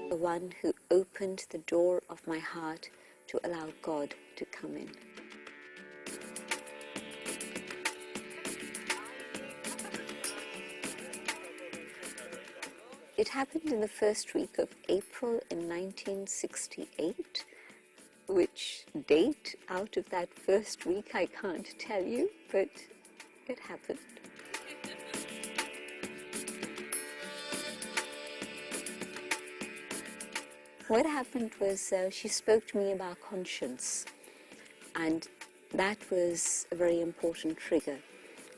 the one who opened the door of my heart to allow God to come in. It happened in the first week of April in 1968, which date out of that first week I can't tell you, but it happened. What happened was she spoke to me about conscience, and that was a very important trigger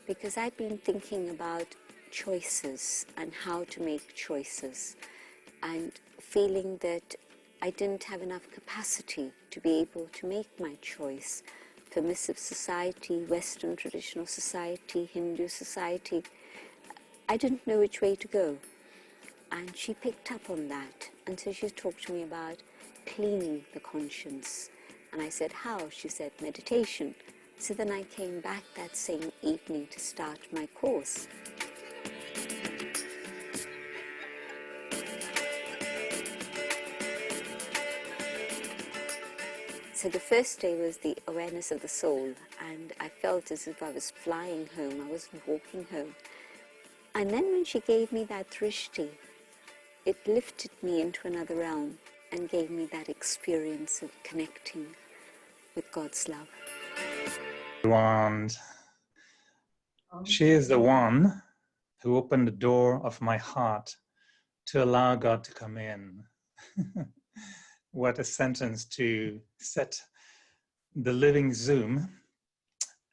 because I'd been thinking about choices and how to make choices, and feeling that I didn't have enough capacity to be able to make my choice. Permissive society, Western traditional society, Hindu society, I didn't know which way to go. And she picked up on that, and so she talked to me about cleaning the conscience. And I said, how? She said, meditation. So then I came back that same evening to start my course. So the first day was the awareness of the soul, and I felt as if I was flying home, I wasn't walking home. And then when she gave me that drishti, it lifted me into another realm and gave me that experience of connecting with God's love. And she is the one who opened the door of my heart to allow God to come in. What a sentence to set the living Zoom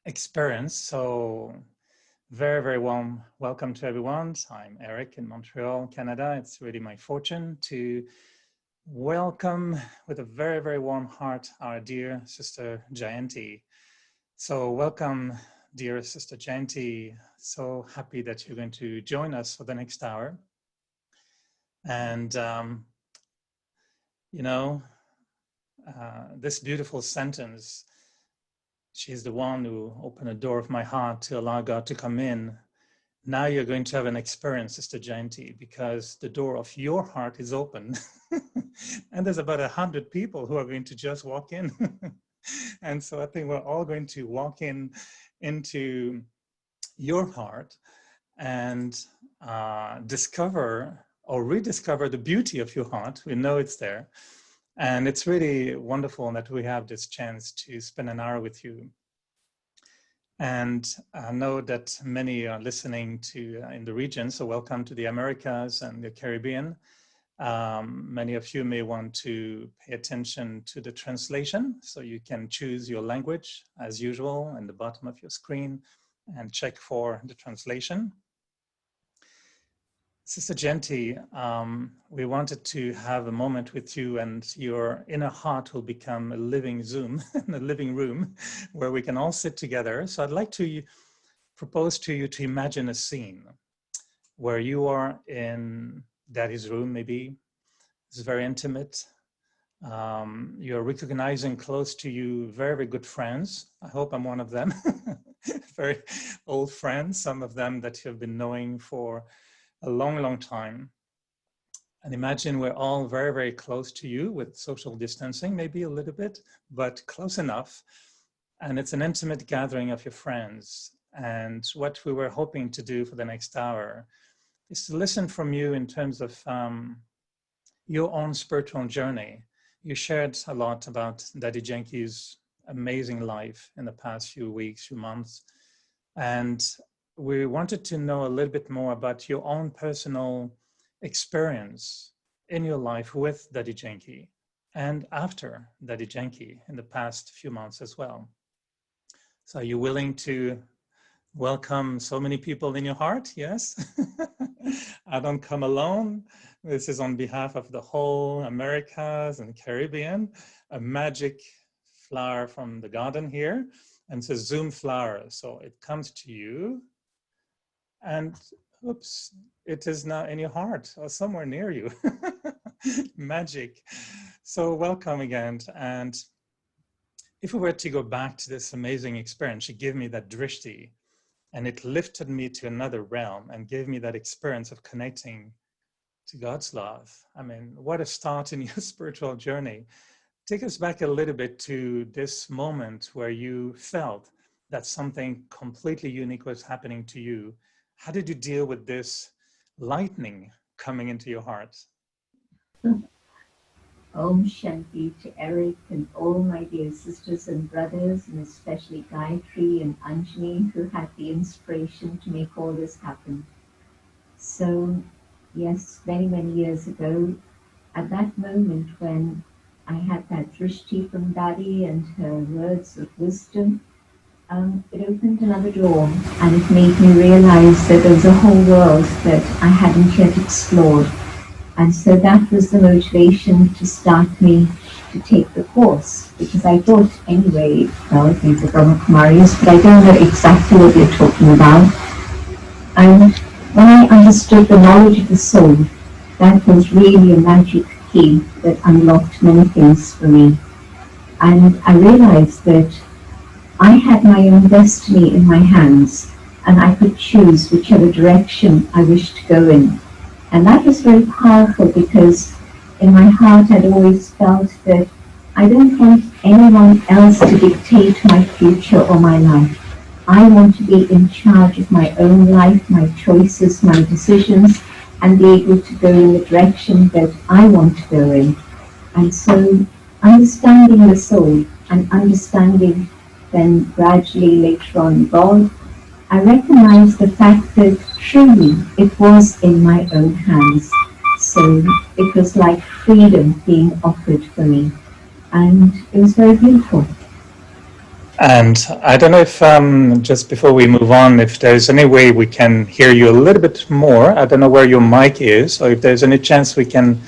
experience. So very, very warm welcome to everyone. I'm Eric in Montreal, Canada. It's really my fortune to welcome with a very, very warm heart our dear sister Jayanti. So welcome, dear sister Jayanti. So happy that you're going to join us for the next hour. And this beautiful sentence, she's the one who opened the door of my heart to allow God to come in. Now you're going to have an experience, Sister Jayanti, because the door of your heart is open. And there's about 100 people who are going to just walk in. And so I think we're all going to walk into your heart and discover or rediscover the beauty of your heart. We know it's there. And it's really wonderful that we have this chance to spend an hour with you. And I know that many are listening to in the region, so welcome to the Americas and the Caribbean. Many of you may want to pay attention to the translation, so you can choose your language as usual in the bottom of your screen and check for the translation. Sister Jayanti, we wanted to have a moment with you, and your inner heart will become a living Zoom, a living room where we can all sit together. So I'd like to propose to you to imagine a scene where you are in Daddy's room, maybe. It's very intimate. You're recognizing close to you very, very good friends. I hope I'm one of them. Very old friends, some of them that you've been knowing for a long, long time. And imagine we're all very, very close to you with social distancing, maybe a little bit, but close enough. And it's an intimate gathering of your friends. And what we were hoping to do for the next hour is to listen from you in terms of your own spiritual journey. You shared a lot about Daddy Janki's amazing life in the past few weeks, few months. And we wanted to know a little bit more about your own personal experience in your life with Daddy Janki and after Daddy Janki in the past few months as well. So are you willing to welcome so many people in your heart? Yes. I don't come alone. This is on behalf of the whole Americas and Caribbean, a magic flower from the garden here. And it's a Zoom flower. So it comes to you. And oops, it is now in your heart or somewhere near you. Magic. So welcome again. And if we were to go back to this amazing experience, she gave me that drishti, and it lifted me to another realm and gave me that experience of connecting to God's love. I mean, what a start in your spiritual journey. Take us back a little bit to this moment where you felt that something completely unique was happening to you. How did you deal with this lightning coming into your heart? Om Shanti to Eric and all my dear sisters and brothers, and especially Gayatri and Anjani, who had the inspiration to make all this happen. So, yes, many, many years ago, at that moment when I had that drishti from Daddy and her words of wisdom, it opened another door and it made me realize that there was a whole world that I hadn't yet explored. And so that was the motivation to start me to take the course, because I thought anyway, well, these are Brahma Kumaris, but I don't know exactly what they're talking about. And when I understood the knowledge of the soul, that was really a magic key that unlocked many things for me. And I realized that I had my own destiny in my hands, and I could choose whichever direction I wished to go in. And that was very powerful, because in my heart I'd always felt that I don't want anyone else to dictate my future or my life. I want to be in charge of my own life, my choices, my decisions, and be able to go in the direction that I want to go in. And so understanding the soul and understanding then gradually later on God, I recognized the fact that truly it was in my own hands. So it was like freedom being offered for me. And it was very beautiful. And I don't know if, just before we move on, if there's any way we can hear you a little bit more. I don't know where your mic is, or if there's any chance we can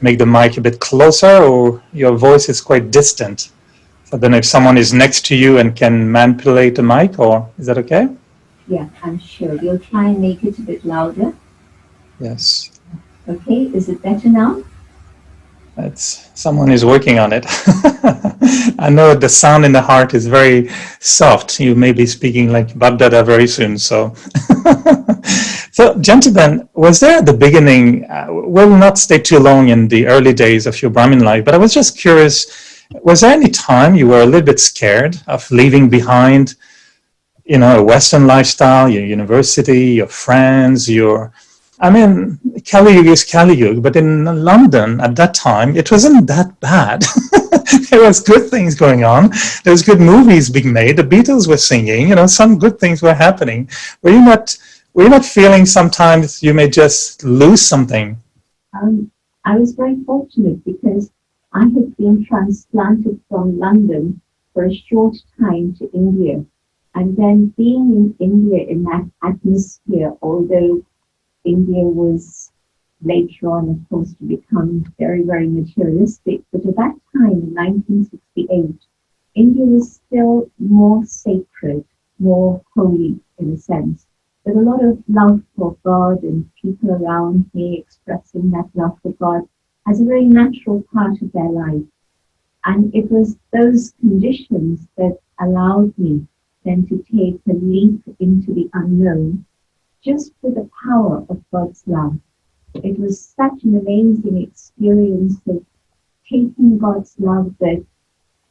make the mic a bit closer, or your voice is quite distant. So I don't know if someone is next to you and can manipulate the mic, or is that okay? Yeah, I'm sure. We'll try and make it a bit louder. Yes. Okay, is it better now? Someone is working on it. I know the sound in the heart is very soft. You may be speaking like Baghdada very soon. So, so gentlemen, was there at the beginning, we'll not stay too long in the early days of your Brahmin life, but I was just curious, was there any time you were a little bit scared of leaving behind, you know, a Western lifestyle, your university, your friends, I mean, Kali Yuga is Kali Yuga, but in London at that time, it wasn't that bad. There was good things going on. There was good movies being made. The Beatles were singing. You know, some good things were happening. Were you not feeling sometimes you may just lose something? I was very fortunate because I had been transplanted from London for a short time to India. And then being in India in that atmosphere, although India was later on, of course, to become very, very materialistic. But at that time, in 1968, India was still more sacred, more holy in a sense, with a lot of love for God and people around me expressing that love for God as a very natural part of their life. And it was those conditions that allowed me then to take a leap into the unknown, just with the power of God's love. It was such an amazing experience of taking God's love that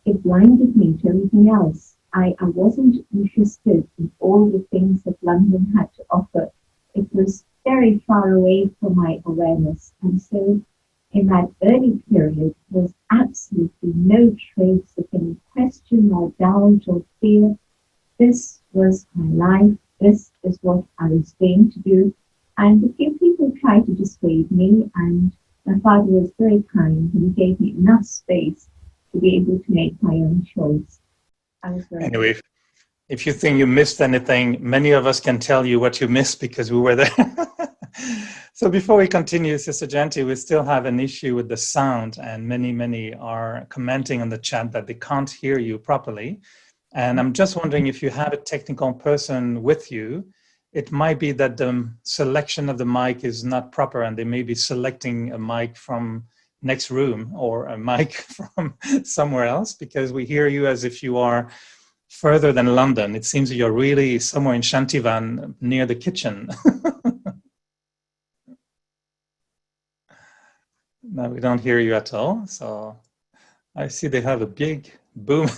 it blinded me to everything else. I wasn't interested in all the things that London had to offer. It was very far away from my awareness. And so in that early period, there was absolutely no trace of any question or doubt or fear. This was my life. This is what I was going to do. And a few people tried to dissuade me, and my father was very kind and he gave me enough space to be able to make my own choice. Anyway, if you think you missed anything, many of us can tell you what you missed because we were there. So before we continue, Sister Jayanti, we still have an issue with the sound, and many are commenting on the chat that they can't hear you properly. And I'm just wondering if you have a technical person with you, it might be that the selection of the mic is not proper and they may be selecting a mic from next room or a mic from somewhere else, because we hear you as if you are further than London. It seems you're really somewhere in Shantivan near the kitchen. No, we don't hear you at all. So I see they have a big boom.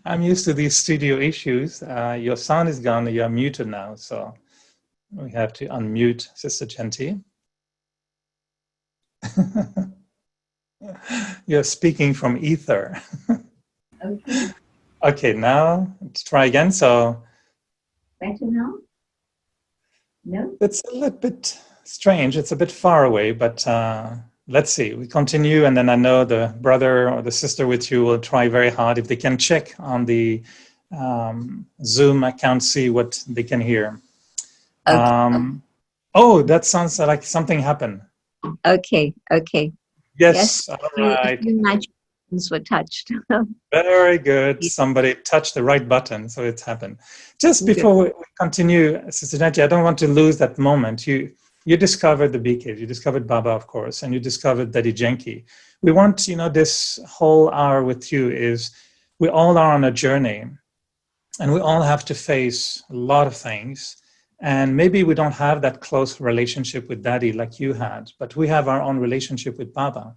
I'm used to these studio issues. Your sound is gone. You're muted now. So we have to unmute Sister Jayanti. You're speaking from ether. Okay, Okay, now let's try again. So better now? No? it's a little bit strange. It's a bit far away, but let's see. We continue, and then I know the brother or the sister with you will try very hard if they can check on the Zoom account, see what they can hear. Okay. Oh, that sounds like something happened. Okay. Yes, all A right. few magic buttons were touched. Very good. Somebody touched the right button, so it's happened. Just before we continue, Sister Janti, I don't want to lose that moment. You discovered the BKs, you discovered Baba, of course, and you discovered Daddy Janki. We want, this whole hour with you is we all are on a journey, and we all have to face a lot of things. And maybe we don't have that close relationship with Daddy like you had, but we have our own relationship with Baba.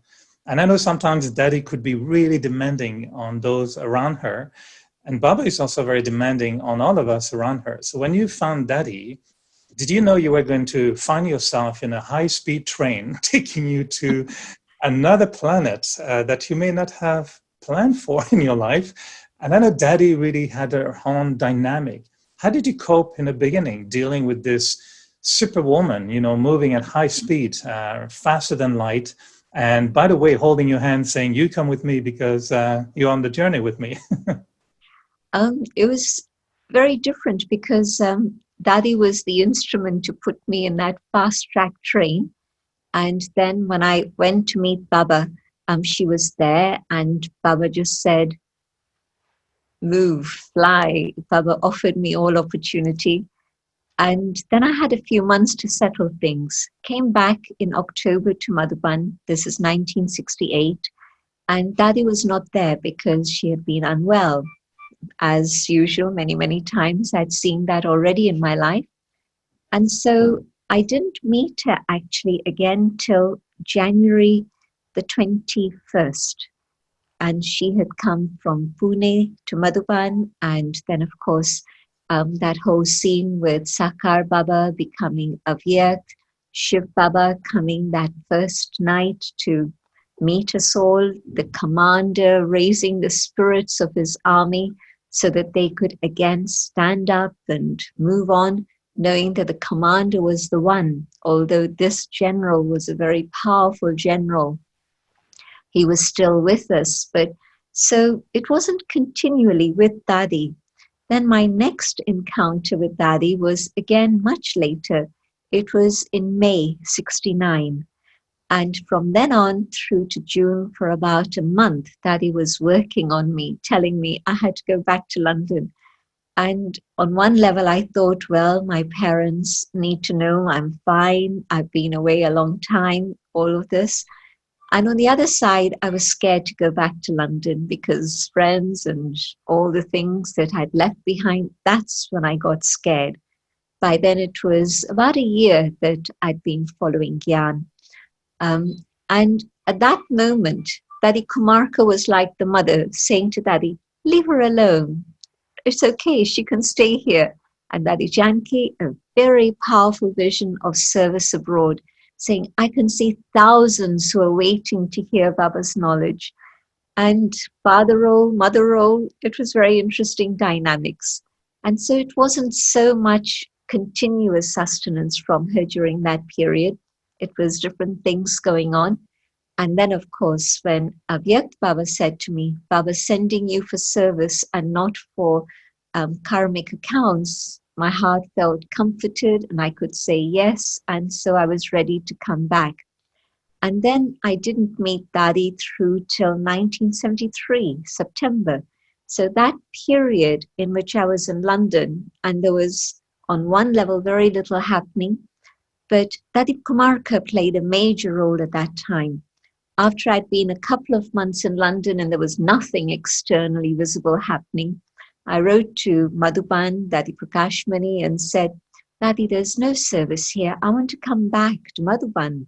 And I know sometimes Daddy could be really demanding on those around her. And Baba is also very demanding on all of us around her. So when you found Daddy, did you know you were going to find yourself in a high-speed train taking you to another planet that you may not have planned for in your life? And I know Daddy really had her own dynamic. How did you cope in the beginning dealing with this superwoman, moving at high speed, faster than light? And by the way, holding your hand saying, you come with me because you're on the journey with me. It was very different because Daddy was the instrument to put me in that fast track train. And then when I went to meet Baba, she was there, and Baba just said, move, fly. Baba offered me all opportunity. And then I had a few months to settle things. Came back in October to Madhuban. This is 1968. And Daddy was not there because she had been unwell. As usual, many, many times I'd seen that already in my life. And so I didn't meet her actually again till January the 21st. And she had come from Pune to Madhuban. And then, of course, that whole scene with Sakar Baba becoming Avyak, Shiv Baba coming that first night to meet us all, the commander raising the spirits of his army so that they could again stand up and move on, knowing that the commander was the one. Although this general was a very powerful general, he was still with us. But so it wasn't continually with Daddy. Then my next encounter with Daddy was again much later. It was in May 69. And from then on through to June, for about a month, Daddy was working on me, telling me I had to go back to London. And on one level, I thought, well, my parents need to know I'm fine. I've been away a long time, all of this. And on the other side, I was scared to go back to London because friends and all the things that I'd left behind, that's when I got scared. By then, it was about a year that I'd been following Gyan. And at that moment, Daddy Kumarka was like the mother saying to Daddy, leave her alone. It's okay, she can stay here. And Daddy Janki, a very powerful vision of service abroad, saying, I can see thousands who are waiting to hear Baba's knowledge. And father role, mother role, it was very interesting dynamics. And so it wasn't so much continuous sustenance from her during that period. It was different things going on. And then, of course, when Avyakt Baba said to me, Baba's sending you for service and not for karmic accounts, my heart felt comforted and I could say yes. And so I was ready to come back. And then I didn't meet Daddy through till 1973, September. So that period in which I was in London, and there was on one level very little happening, but Daddy Kumarka played a major role at that time. After I'd been a couple of months in London and there was nothing externally visible happening, I wrote to Madhuban, Daddy Prakashmani, and said, Daddy, there's no service here. I want to come back to Madhuban.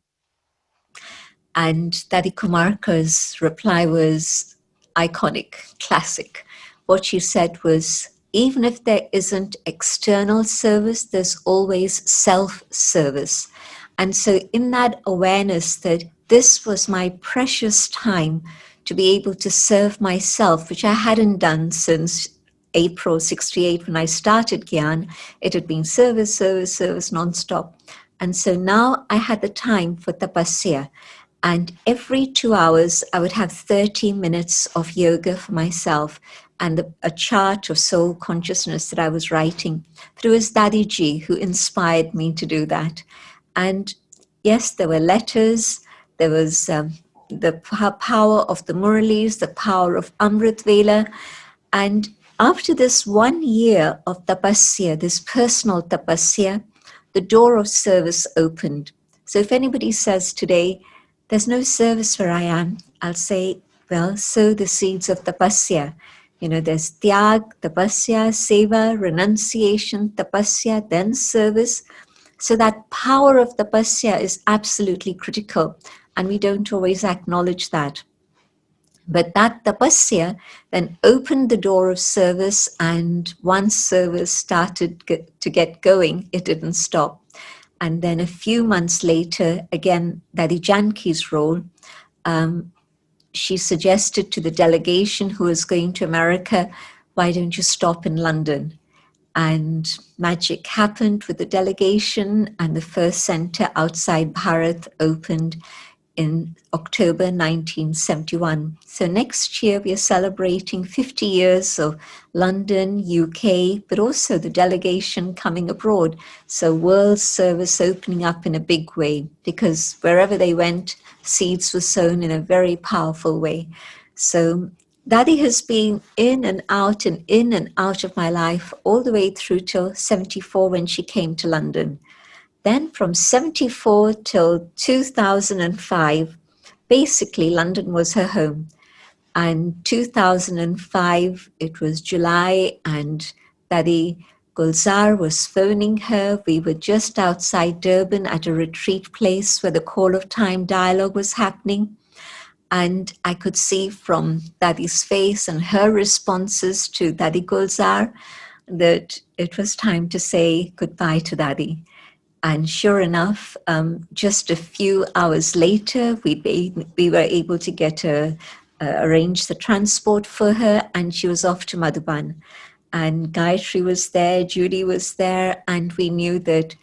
And Daddy Kumarka's reply was iconic, classic. What she said was, even if there isn't external service, there's always self-service. And so in that awareness that this was my precious time to be able to serve myself, which I hadn't done since April 68 when I started Gyan, it had been service, service, service nonstop. And so now I had the time for tapasya. And every 2 hours, I would have 30 minutes of yoga for myself and a chart of soul consciousness that I was writing through his Dadiji, who inspired me to do that. And yes, there were letters, there was the power of the Muralis, the power of Amrit Vela. And after this 1 year of tapasya, this personal tapasya, the door of service opened. So if anybody says today, there's no service where I am, I'll say, well, sow the seeds of tapasya. There's tyag, tapasya, seva, renunciation, tapasya, then service. So that power of tapasya is absolutely critical, and we don't always acknowledge that. But that tapasya then opened the door of service, and once service started to get going, it didn't stop. And then a few months later, again, Daddy Janki's role, she suggested to the delegation who was going to America, why don't you stop in London? And magic happened with the delegation, and the first center outside Bharat opened in October 1971. So next year we are celebrating 50 years of London, UK, but also the delegation coming abroad. So world service opening up in a big way, because wherever they went, seeds were sown in a very powerful way. So Daddy has been in and out of my life all the way through till 74 when she came to London. Then from 74 till 2005, basically London was her home. And 2005, it was July, and Daddy Gulzar was phoning her. We were just outside Durban at a retreat place where the Call of Time dialogue was happening. And I could see from Daddy's face and her responses to Daddy Gulzar that it was time to say goodbye to Daddy. And sure enough, just a few hours later, we were able to arrange the transport for her, and she was off to Madhuban. And Gayatri was there, Judy was there, and we knew that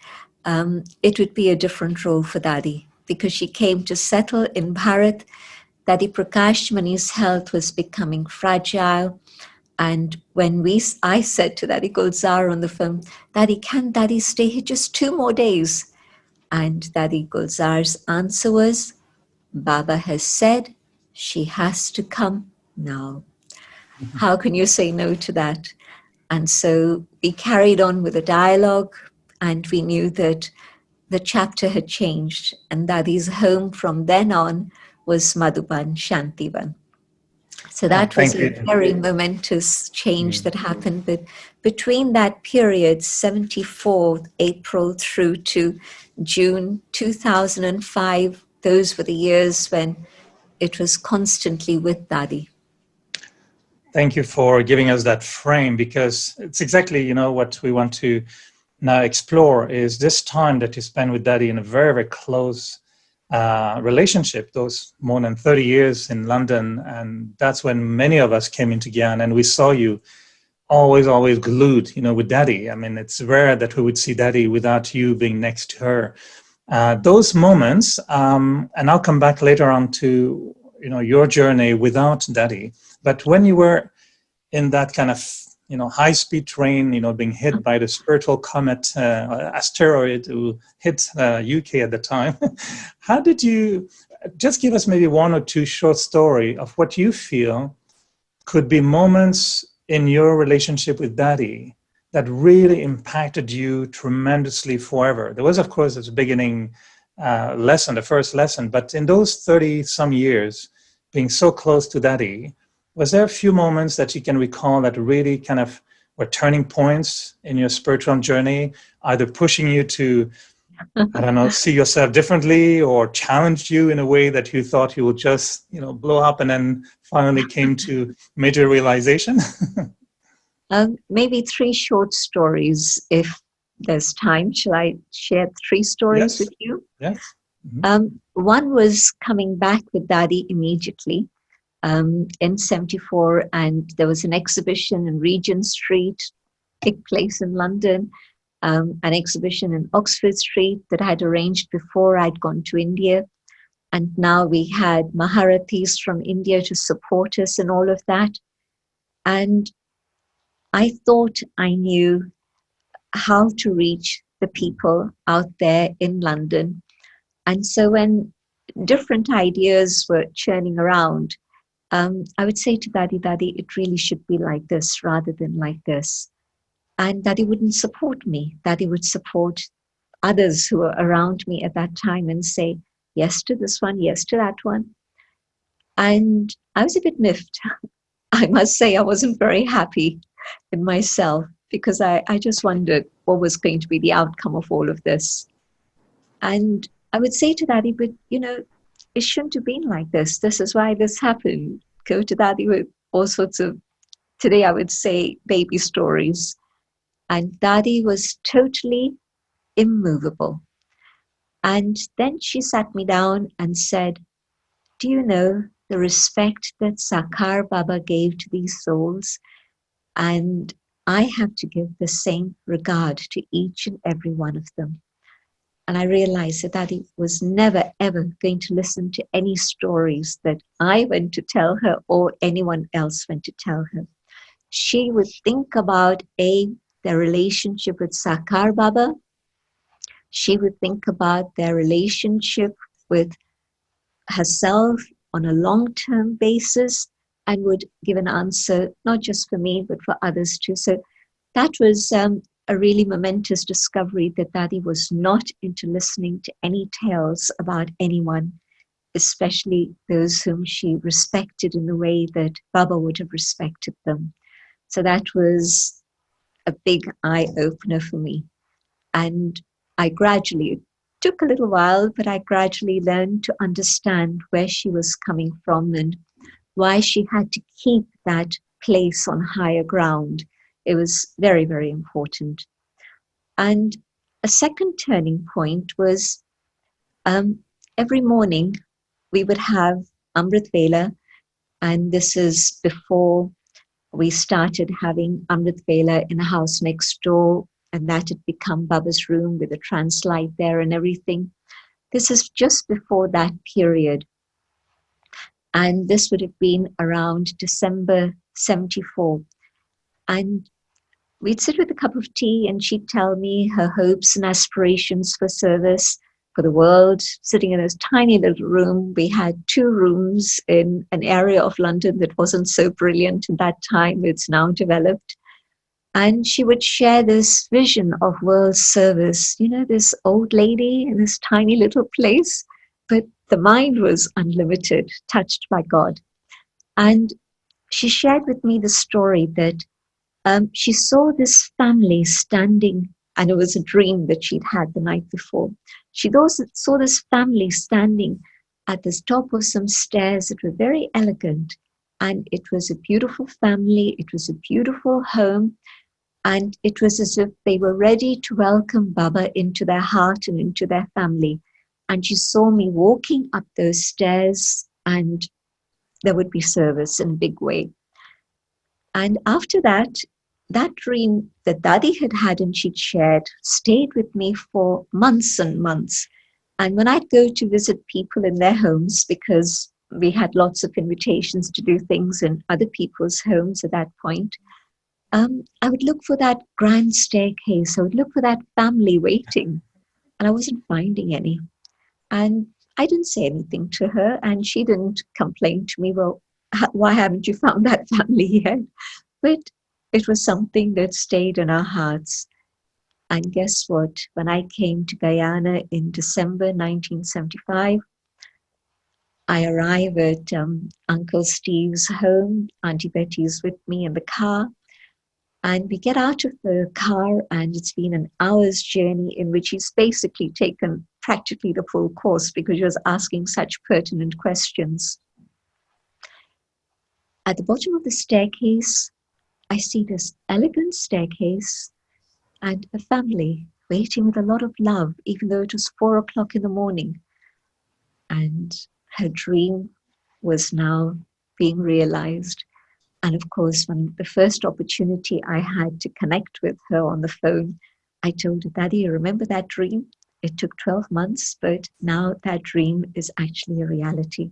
it would be a different role for Daddy, because she came to settle in Bharat. Daddy Prakash Mani's health was becoming fragile. And when I said to Daddy Gulzar on the phone, Daddy, can Daddy stay here just 2 more days? And Daddy Gulzar's answer was, Baba has said she has to come now. How can you say no to that? And so we carried on with the dialogue, and we knew that the chapter had changed, and Daddy's home from then on was Madhuban Shantivan. So that was a very momentous change that happened. But between that period, 74 April through to June 2005, those were the years when it was constantly with Daddy. Thank you for giving us that frame, because it's exactly, what we want to now explore is this time that you spend with Daddy in a very, very close relationship, those more than 30 years in London. And that's when many of us came into Gyan, and we saw you always glued, with Daddy. I mean, it's rare that we would see Daddy without you being next to her. Those moments, and I'll come back later on to, your journey without Daddy. But when you were in that kind of, high-speed train, being hit by the spiritual comet, asteroid who hit UK at the time, how did you, just give us maybe 1 or 2 short story of what you feel could be moments in your relationship with Daddy that really impacted you tremendously forever? There was, of course, this beginning lesson, the first lesson, but in those 30-some years, being so close to Daddy, was there a few moments that you can recall that really kind of were turning points in your spiritual journey, either pushing you to I don't know, see yourself differently, or challenged you in a way that you thought you would just, blow up, and then finally came to major realization? Maybe 3 short stories if there's time. Shall I share 3 stories Yes. with you? Yes. Mm-hmm. One was coming back with Daddy immediately in 74, and there was an exhibition in Regent Street, big place in London, an exhibition in Oxford Street that I had arranged before I'd gone to India. And now we had Maharathis from India to support us in all of that. And I thought I knew how to reach the people out there in London. And so when different ideas were churning around, I would say to Daddy, Daddy, it really should be like this rather than like this. And Daddy wouldn't support me. Daddy would support others who were around me at that time and say, yes to this one, yes to that one. And I was a bit miffed. I must say I wasn't very happy in myself, because I just wondered what was going to be the outcome of all of this. And I would say to Daddy, but it shouldn't have been like this. This is why this happened. Go to Daddy with all sorts of, today I would say, baby stories. And Daddy was totally immovable. And then she sat me down and said, do you know the respect that Sakar Baba gave to these souls? And I have to give the same regard to each and every one of them. And I realized that Daddy was never, ever going to listen to any stories that I went to tell her or anyone else went to tell her. She would think about their relationship with Sakar Baba. She would think about their relationship with herself on a long-term basis, and would give an answer, not just for me, but for others too. So that was a really momentous discovery, that Daddy was not into listening to any tales about anyone, especially those whom she respected in the way that Baba would have respected them. So that was a big eye-opener for me. And I gradually, it took a little while, but I gradually learned to understand where she was coming from and why she had to keep that place on higher ground. It was very, very important. And a second turning point was every morning we would have Amrit Vela, and this is before we started having Amrit Vela in a house next door, and that had become Baba's room with a translight there and everything. This is just before that period. And this would have been around December 74. And we'd sit with a cup of tea and she'd tell me her hopes and aspirations for service, for the world, sitting in this tiny little room. We had 2 rooms in an area of London that wasn't so brilliant at that time. It's now developed. And she would share this vision of world service, this old lady in this tiny little place, but the mind was unlimited, touched by God. And she shared with me the story that she saw this family standing, and it was a dream that she'd had the night before. She saw this family standing at the top of some stairs that were very elegant. And it was a beautiful family. It was a beautiful home. And it was as if they were ready to welcome Baba into their heart and into their family. And she saw me walking up those stairs, and there would be service in a big way. And after that, that dream that Daddy had had and she'd shared stayed with me for months and months. And when I'd go to visit people in their homes, because we had lots of invitations to do things in other people's homes at that point, I would look for that grand staircase. I would look for that family waiting, and I wasn't finding any. And I didn't say anything to her, and she didn't complain to me, well, why haven't you found that family yet? But it was something that stayed in our hearts. And guess what? When I came to Guyana in December 1975, I arrive at Uncle Steve's home. Auntie Betty is with me in the car. And we get out of the car, and it's been an hour's journey in which he's basically taken practically the full course because he was asking such pertinent questions. At the bottom of the staircase, I see this elegant staircase and a family waiting with a lot of love, even though it was 4 o'clock in the morning. And her dream was now being realized. And of course, when the first opportunity I had to connect with her on the phone, I told her, Daddy, you remember that dream? It took 12 months, but now that dream is actually a reality.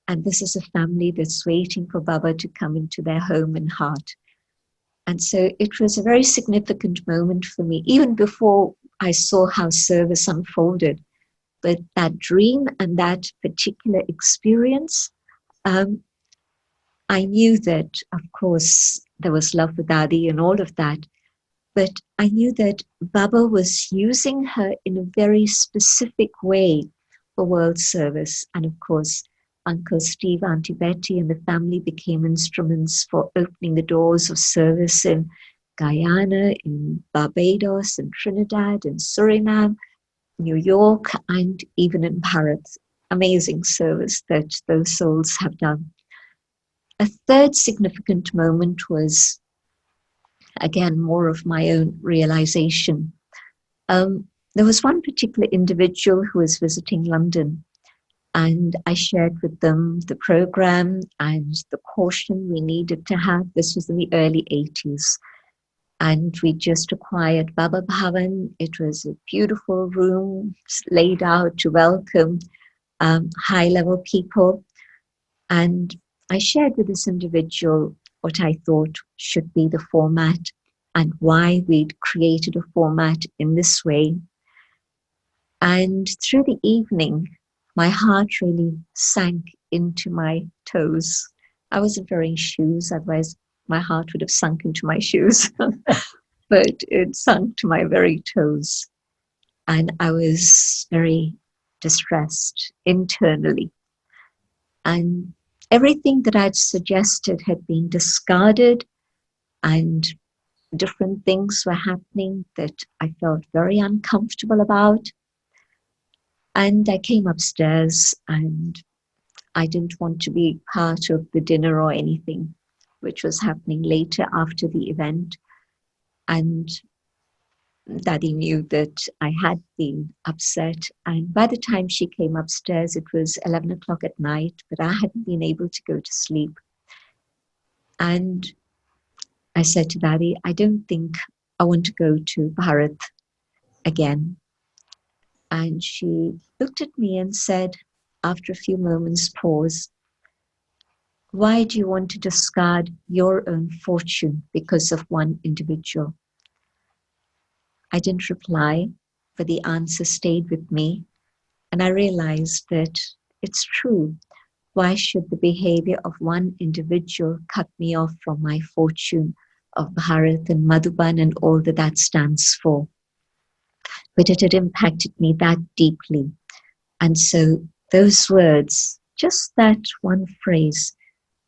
And this is a family that's waiting for Baba to come into their home and heart. And so it was a very significant moment for me, even before I saw how service unfolded. But that dream and that particular experience, I knew that, of course, there was love for Dadi and all of that, but I knew that Baba was using her in a very specific way for world service. And of course, Uncle Steve, Auntie Betty, and the family became instruments for opening the doors of service in Guyana, in Barbados, in Trinidad, in Suriname, New York, and even in Paris. Amazing service that those souls have done. A third significant moment was, again, more of my own realization. There was one particular individual who was visiting London, and I shared with them the program and the caution we needed to have. This was in the early 80s. And we just acquired Baba Bhavan. It was a beautiful room laid out to welcome high-level people. And I shared with this individual what I thought should be the format and why we'd created a format in this way. And through the evening, my heart really sank into my toes. I wasn't wearing shoes, otherwise my heart would have sunk into my shoes. But it sunk to my very toes. And I was very distressed internally. And everything that I'd suggested had been discarded, and different things were happening that I felt very uncomfortable about. And I came upstairs, and I didn't want to be part of the dinner or anything, which was happening later after the event. And Daddy knew that I had been upset. And by the time she came upstairs, it was 11 o'clock at night, but I hadn't been able to go to sleep. And I said to Daddy, I don't think I want to go to Bharat again. And she looked at me and said, after a few moments' pause, why do you want to discard your own fortune because of one individual? I didn't reply, but the answer stayed with me. And I realized that it's true. Why should the behavior of one individual cut me off from my fortune of Bharat and Madhuban and all that that stands for? But it had impacted me that deeply. And so those words, just that one phrase,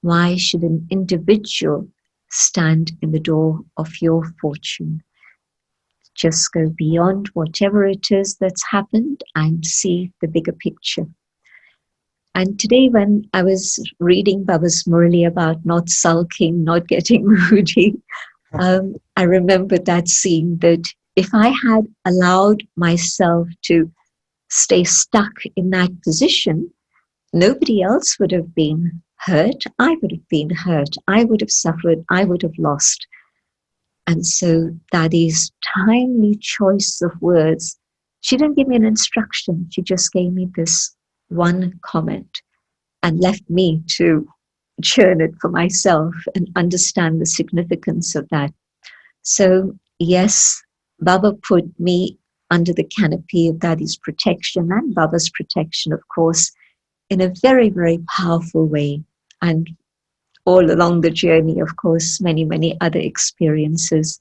why should an individual stand in the door of your fortune? Just go beyond whatever it is that's happened and see the bigger picture. And today when I was reading Baba's Murli about not sulking, not getting moody, I remembered that scene that if I had allowed myself to stay stuck in that position, nobody else would have been hurt. I would have been hurt. I would have suffered. I would have lost. And so Dadi's timely choice of words, she didn't give me an instruction. She just gave me this one comment and left me to churn it for myself and understand the significance of that. So yes, Baba put me under the canopy of Dadi's protection and Baba's protection, of course, in a very, very powerful way. And all along the journey, of course, many, many other experiences.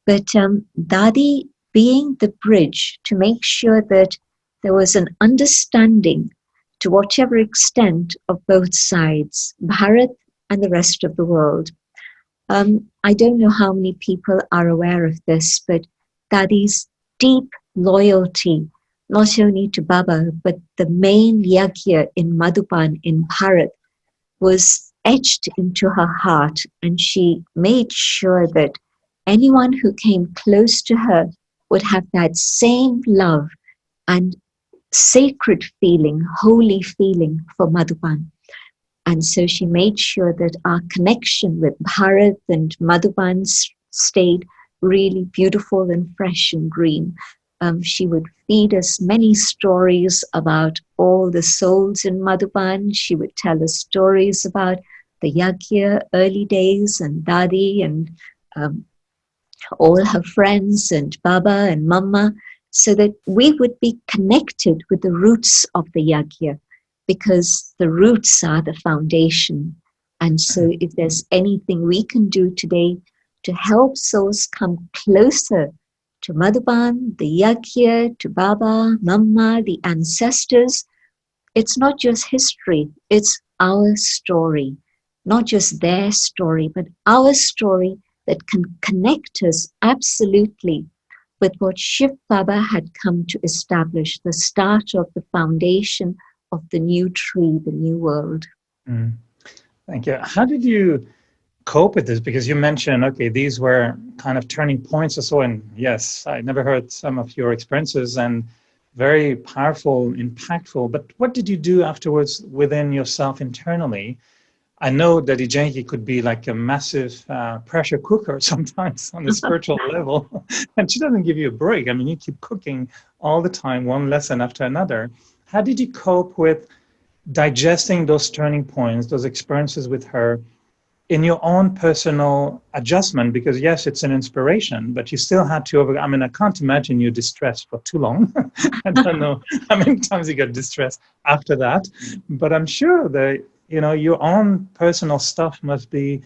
But Dadi being the bridge to make sure that there was an understanding to whatever extent of both sides, Bharat and the rest of the world, I don't know how many people are aware of this, but Dadi's deep loyalty, not only to Baba, but the main yagya in Madhuban in Bharat, was etched into her heart, and she made sure that anyone who came close to her would have that same love and sacred feeling, holy feeling for Madhuban. And so she made sure that our connection with Bharat and Madhuban stayed really beautiful and fresh and green. She would feed us many stories about all the souls in Madhuban. She would tell us stories about the Yagya early days and Dadi and all her friends and Baba and Mama, so that we would be connected with the roots of the Yagya, because the roots are the foundation. And so if there's anything we can do today to help souls come closer to Madhuban, the Yagya, to Baba, Mama, the ancestors, it's not just history, it's our story. Not just their story, but our story that can connect us absolutely with what Shiv Baba had come to establish, the start of the foundation of the new tree, the new world. Thank you. How did you cope with this? Because you mentioned, okay, these were kind of turning points or so, and yes, I never heard some of your experiences, and very powerful, impactful, but what did you do afterwards within yourself internally? I know that Jayanti could be like a massive pressure cooker sometimes on the spiritual level, and she doesn't give you a break. I mean, you keep cooking all the time, one lesson after another. How did you cope with digesting those turning points, those experiences with her in your own personal adjustment? Because yes, it's an inspiration, but you still had to I mean, I can't imagine you distressed for too long. I don't know how many times you got distressed after that, but I'm sure that, you know, your own personal stuff must be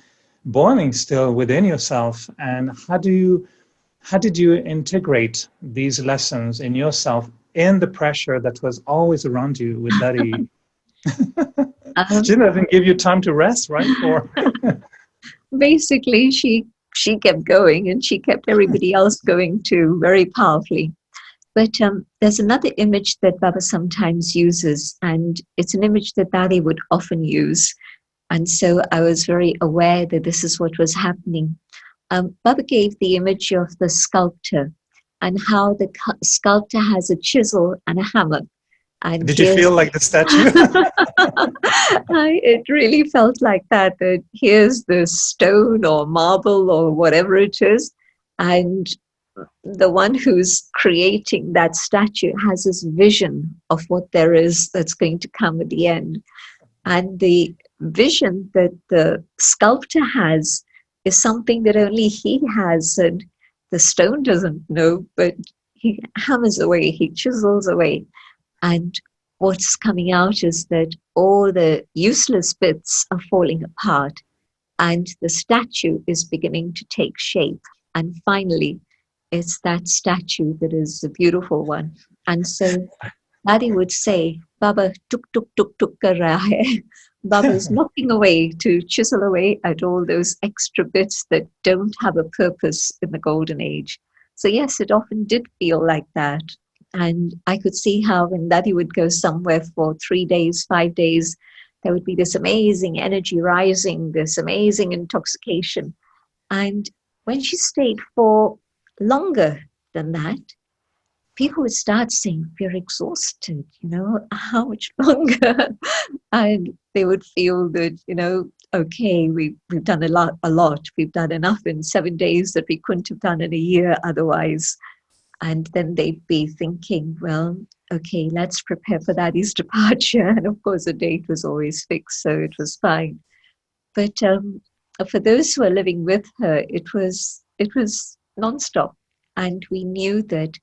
boiling still within yourself. And how did you integrate these lessons in yourself in the pressure that was always around you with Daddy? She doesn't give you time to rest, right? Or basically, she kept going, and she kept everybody else going too, very powerfully. But there's another image that Baba sometimes uses, and it's an image that Dadi would often use. And so I was very aware that this is what was happening. Baba gave the image of the sculptor and how the sculptor has a chisel and a hammer. And did you feel like the statue? It really felt like that here's the stone or marble or whatever it is, and the one who's creating that statue has this vision of what there is that's going to come at the end. And the vision that the sculptor has is something that only he has, and the stone doesn't know, but he hammers away, he chisels away. And what's coming out is that all the useless bits are falling apart, and the statue is beginning to take shape. And finally, it's that statue that is a beautiful one. And so Dadi would say, Baba tuk tuk tuk tuk kar raha hai. Baba's knocking away to chisel away at all those extra bits that don't have a purpose in the golden age. So yes, it often did feel like that. And I could see how when Dadi would go somewhere for 3 days, 5 days, there would be this amazing energy rising, this amazing intoxication. And when she stayed for longer than that, people would start saying, we're exhausted, how much longer? And they would feel that, okay, we've done a lot. We've done enough in 7 days that we couldn't have done in a year otherwise. And then they'd be thinking, well, okay, let's prepare for Dadi's departure. And of course, the date was always fixed, so it was fine. But for those who are living with her, it was nonstop. And we knew that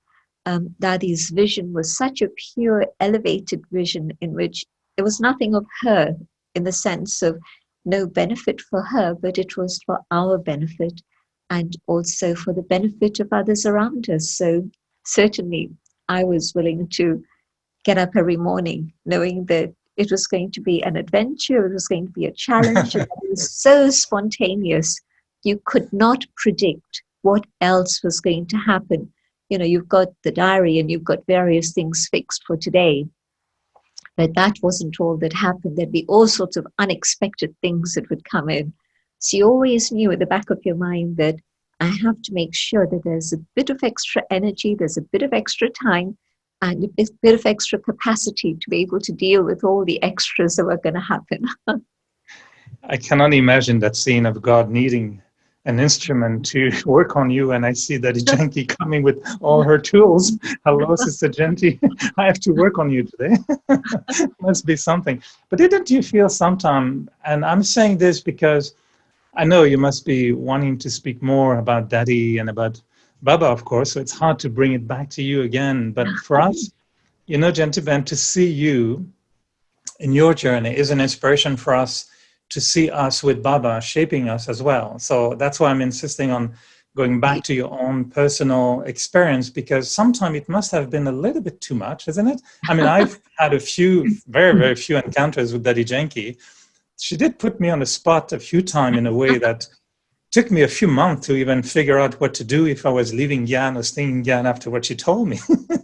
Dadi's vision was such a pure, elevated vision in which it was nothing of her in the sense of no benefit for her, but it was for our benefit and also for the benefit of others around us. So certainly I was willing to get up every morning knowing that it was going to be an adventure, it was going to be a challenge, and it was so spontaneous. you could not predict what else was going to happen. You know, you've got the diary and you've got various things fixed for today. But that wasn't all that happened. There'd be all sorts of unexpected things that would come in. So you always knew at the back of your mind that I have to make sure that there's a bit of extra energy, there's a bit of extra time, and a bit of extra capacity to be able to deal with all the extras that were going to happen. I cannot imagine that scene of God needing an instrument to work on you, and I see Daddy Janki coming with all her tools. Hello, Sister Janti. I have to work on you today. Must be something. But didn't you feel sometime, and I'm saying this because I know you must be wanting to speak more about Daddy and about Baba, of course, so it's hard to bring it back to you again. But for us, you know, Janti Ben, to see you in your journey is an inspiration for us to see us with Baba shaping us as well. So that's why I'm insisting on going back to your own personal experience, because sometimes it must have been a little bit too much, isn't it? I mean, I've had a few, very, very few encounters with Daddy Janki. She did put me on the spot a few times in a way that took me a few months to even figure out what to do if I was leaving Gyan or staying in Gyan after what she told me.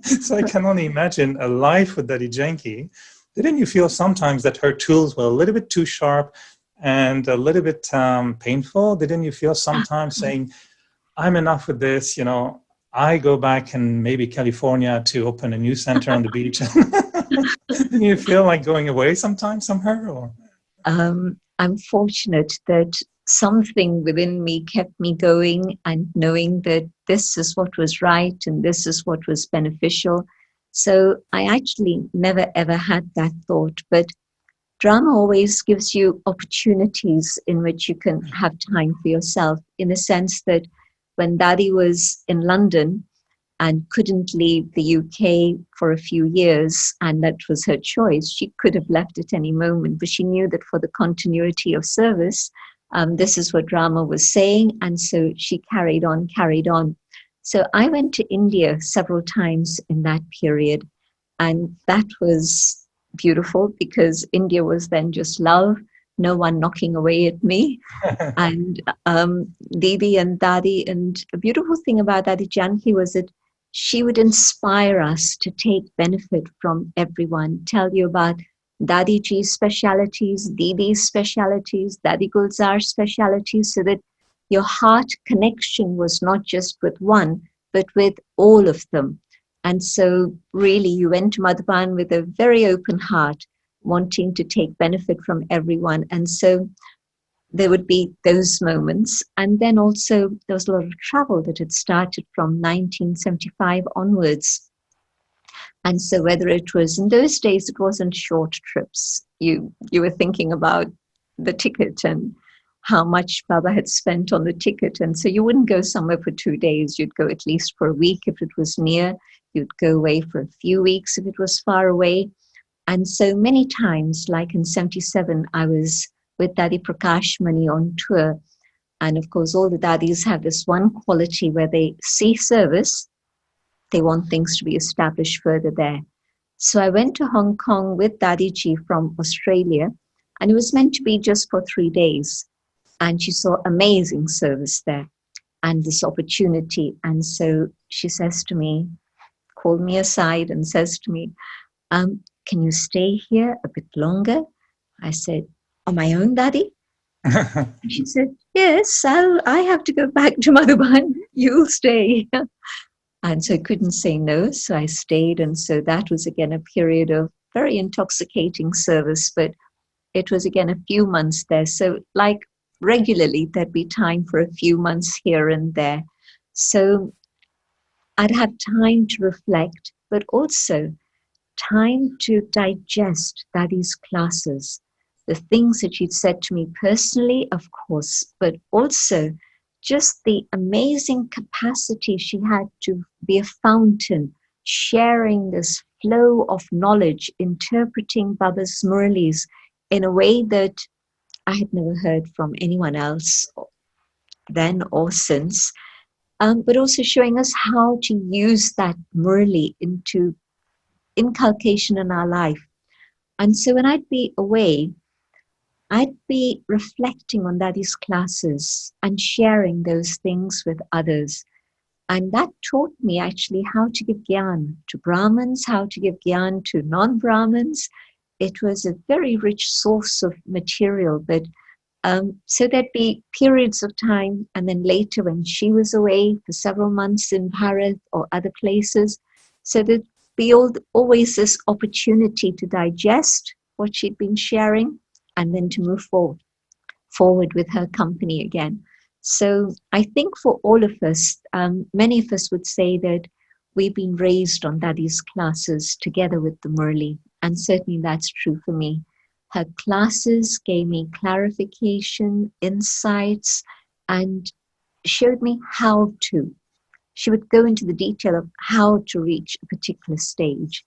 So I can only imagine a life with Daddy Janki. Didn't you feel sometimes that her tools were a little bit too sharp and a little bit painful? Didn't you feel sometimes saying, I'm enough with this, you know, I go back in maybe California to open a new center on the beach? Didn't you feel like going away sometimes somehow? Or? I'm fortunate that something within me kept me going and knowing that this is what was right and this is what was beneficial. So I actually never ever had that thought, but drama always gives you opportunities in which you can have time for yourself, in the sense that when Daddy was in London and couldn't leave the UK for a few years, and that was her choice, she could have left at any moment, but she knew that for the continuity of service, this is what drama was saying, and so she carried on. So I went to India several times in that period, and that was beautiful because India was then just love, no one knocking away at me, and Didi and Dadi. And a beautiful thing about Dadi Janki was that she would inspire us to take benefit from everyone, tell you about Dadi Ji's specialities, Didi's specialities, Dadi Gulzar's specialities, so that your heart connection was not just with one, but with all of them. And so really you went to Madhuban with a very open heart, wanting to take benefit from everyone. And so there would be those moments. And then also there was a lot of travel that had started from 1975 onwards. And so whether it was, in those days, it wasn't short trips. You were thinking about the ticket and how much Baba had spent on the ticket. And so you wouldn't go somewhere for 2 days. You'd go at least for a week if it was near. You'd go away for a few weeks if it was far away. And so many times, like in 77, I was with Daddy Prakash Mani on tour. And of course, all the daddies have this one quality where they see service. They want things to be established further there. So I went to Hong Kong with Daddy Ji from Australia, and it was meant to be just for 3 days. And she saw amazing service there and this opportunity. And so she says to me, called me aside and says to me, can you stay here a bit longer? I said, on my own, Daddy? She said, yes, I have to go back to Madhuban. You'll stay. And so I couldn't say no. So I stayed. And so that was again a period of very intoxicating service, but it was again a few months there. So like regularly, there'd be time for a few months here and there. So I'd have time to reflect, but also time to digest Daddy's classes, the things that she'd said to me personally, of course, but also just the amazing capacity she had to be a fountain, sharing this flow of knowledge, interpreting Baba's Murlis in a way that I had never heard from anyone else then or since, but also showing us how to use that Murli into inculcation in our life. And so when I'd be away, I'd be reflecting on Daddy's classes and sharing those things with others. And that taught me actually how to give gyan to Brahmins, how to give gyan to non-Brahmins. It was a very rich source of material. But so there'd be periods of time, and then later when she was away for several months in Bharat or other places, so there'd be always this opportunity to digest what she'd been sharing and then to move forward with her company again. So I think for all of us, many of us would say that we've been raised on Daddy's classes together with the Murli, and certainly that's true for me. Her classes gave me clarification, insights, and showed me how to. She would go into the detail of how to reach a particular stage.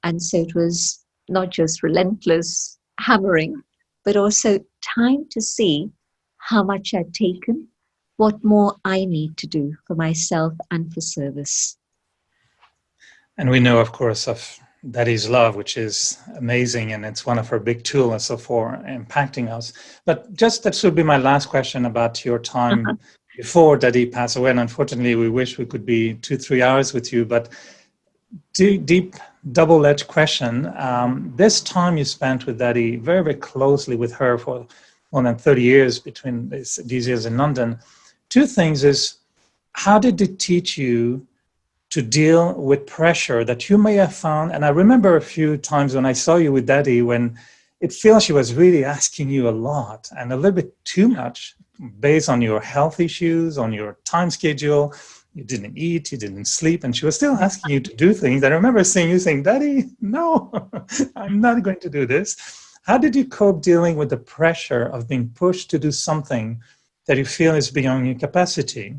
And so it was not just relentless hammering, but also time to see how much I'd taken, what more I need to do for myself and for service. And we know, of course, of Daddy's love, which is amazing, and it's one of her big tools for impacting us. But just that should be my last question about your time before Daddy passed away. And unfortunately, we wish we could be 2-3 hours with you, but deep double-edged question. This time you spent with Daddy very, very closely with her for more than 30 years between these years in London. Two things is, how did it teach you to deal with pressure that you may have found? And I remember a few times when I saw you with Daddy, when it feels she was really asking you a lot and a little bit too much based on your health issues, on your time schedule. You didn't eat, you didn't sleep, and she was still asking you to do things. I remember seeing you saying, Daddy, no, I'm not going to do this. How did you cope dealing with the pressure of being pushed to do something that you feel is beyond your capacity?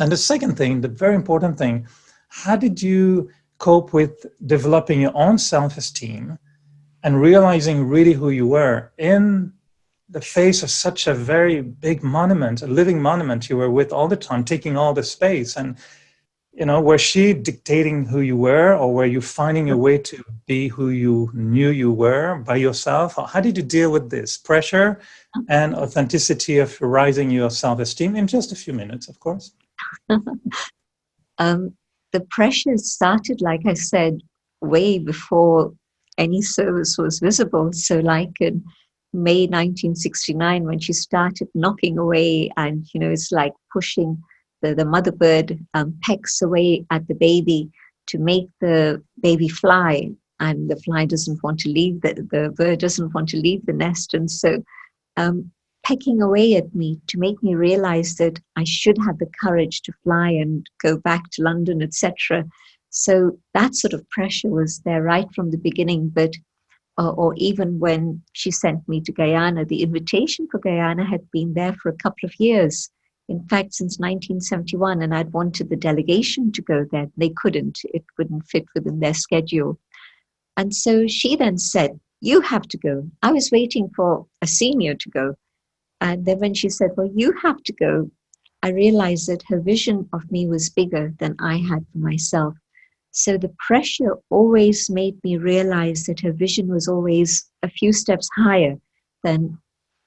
And the second thing, the very important thing, how did you cope with developing your own self-esteem and realizing really who you were in the face of such a very big monument, a living monument you were with all the time, taking all the space? And, you know, was she dictating who you were, or were you finding a way to be who you knew you were by yourself? How did you deal with this pressure and authenticity of rising your self-esteem in just a few minutes, of course? The pressure started, like I said, way before any service was visible. So like in May 1969, when she started knocking away, and, you know, it's like pushing the mother bird pecks away at the baby to make the baby fly, and the fly doesn't want to leave, the bird doesn't want to leave the nest. And so pecking away at me to make me realize that I should have the courage to fly and go back to London, etc. So that sort of pressure was there right from the beginning. But or even when she sent me to Guyana, the invitation for Guyana had been there for a couple of years. In fact, since 1971, and I'd wanted the delegation to go there. They couldn't. It wouldn't fit within their schedule. And so she then said, you have to go. I was waiting for a senior to go. And then when she said, well, you have to go, I realized that her vision of me was bigger than I had for myself. So the pressure always made me realize that her vision was always a few steps higher than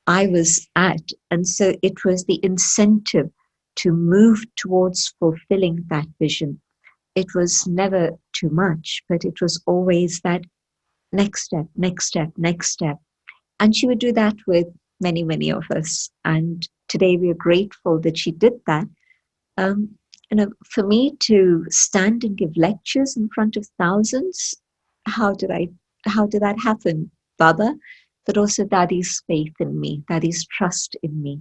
I was at. And so it was the incentive to move towards fulfilling that vision. It was never too much, but it was always that next step, next step, next step. And she would do that with many, many of us. And today we are grateful that she did that. For me to stand and give lectures in front of thousands, how did that happen? Baba, but also Daddy's faith in me, Daddy's trust in me.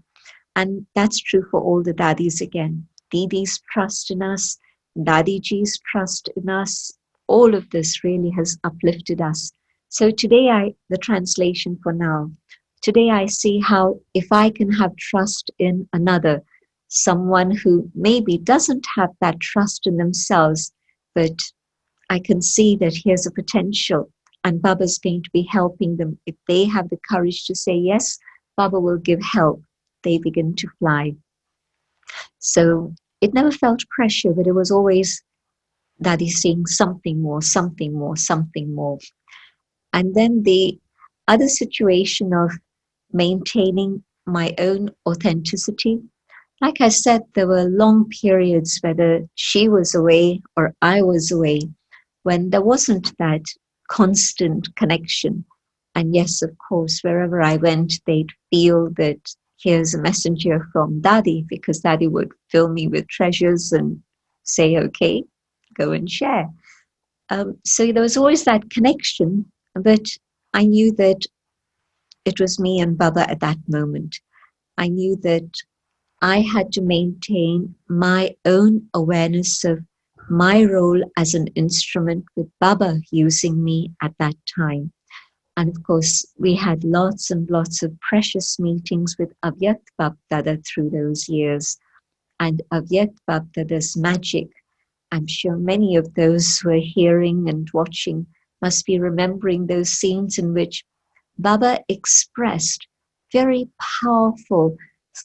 And that's true for all the Daddies again. Didi's trust in us, Daddy Ji's trust in us, all of this really has uplifted us. So today the translation for now, today I see how if I can have trust in another, someone who maybe doesn't have that trust in themselves, but I can see that here's a potential, and Baba's going to be helping them. If they have the courage to say yes, Baba will give help. They begin to fly. So it never felt pressure, but it was always Daddy saying something more, something more, something more. And then the other situation of maintaining my own authenticity. Like I said, there were long periods, whether she was away or I was away, when there wasn't that constant connection. And yes, of course, wherever I went, they'd feel that here's a messenger from Daddy, because Daddy would fill me with treasures and say, okay, go and share. So there was always that connection, but I knew that it was me and Baba at that moment. I knew that I had to maintain my own awareness of my role as an instrument, with Baba using me at that time. And of course, we had lots and lots of precious meetings with Avyakt Bapdada through those years. And Avyakt Bapdada's magic, I'm sure many of those who are hearing and watching must be remembering those scenes in which Baba expressed very powerful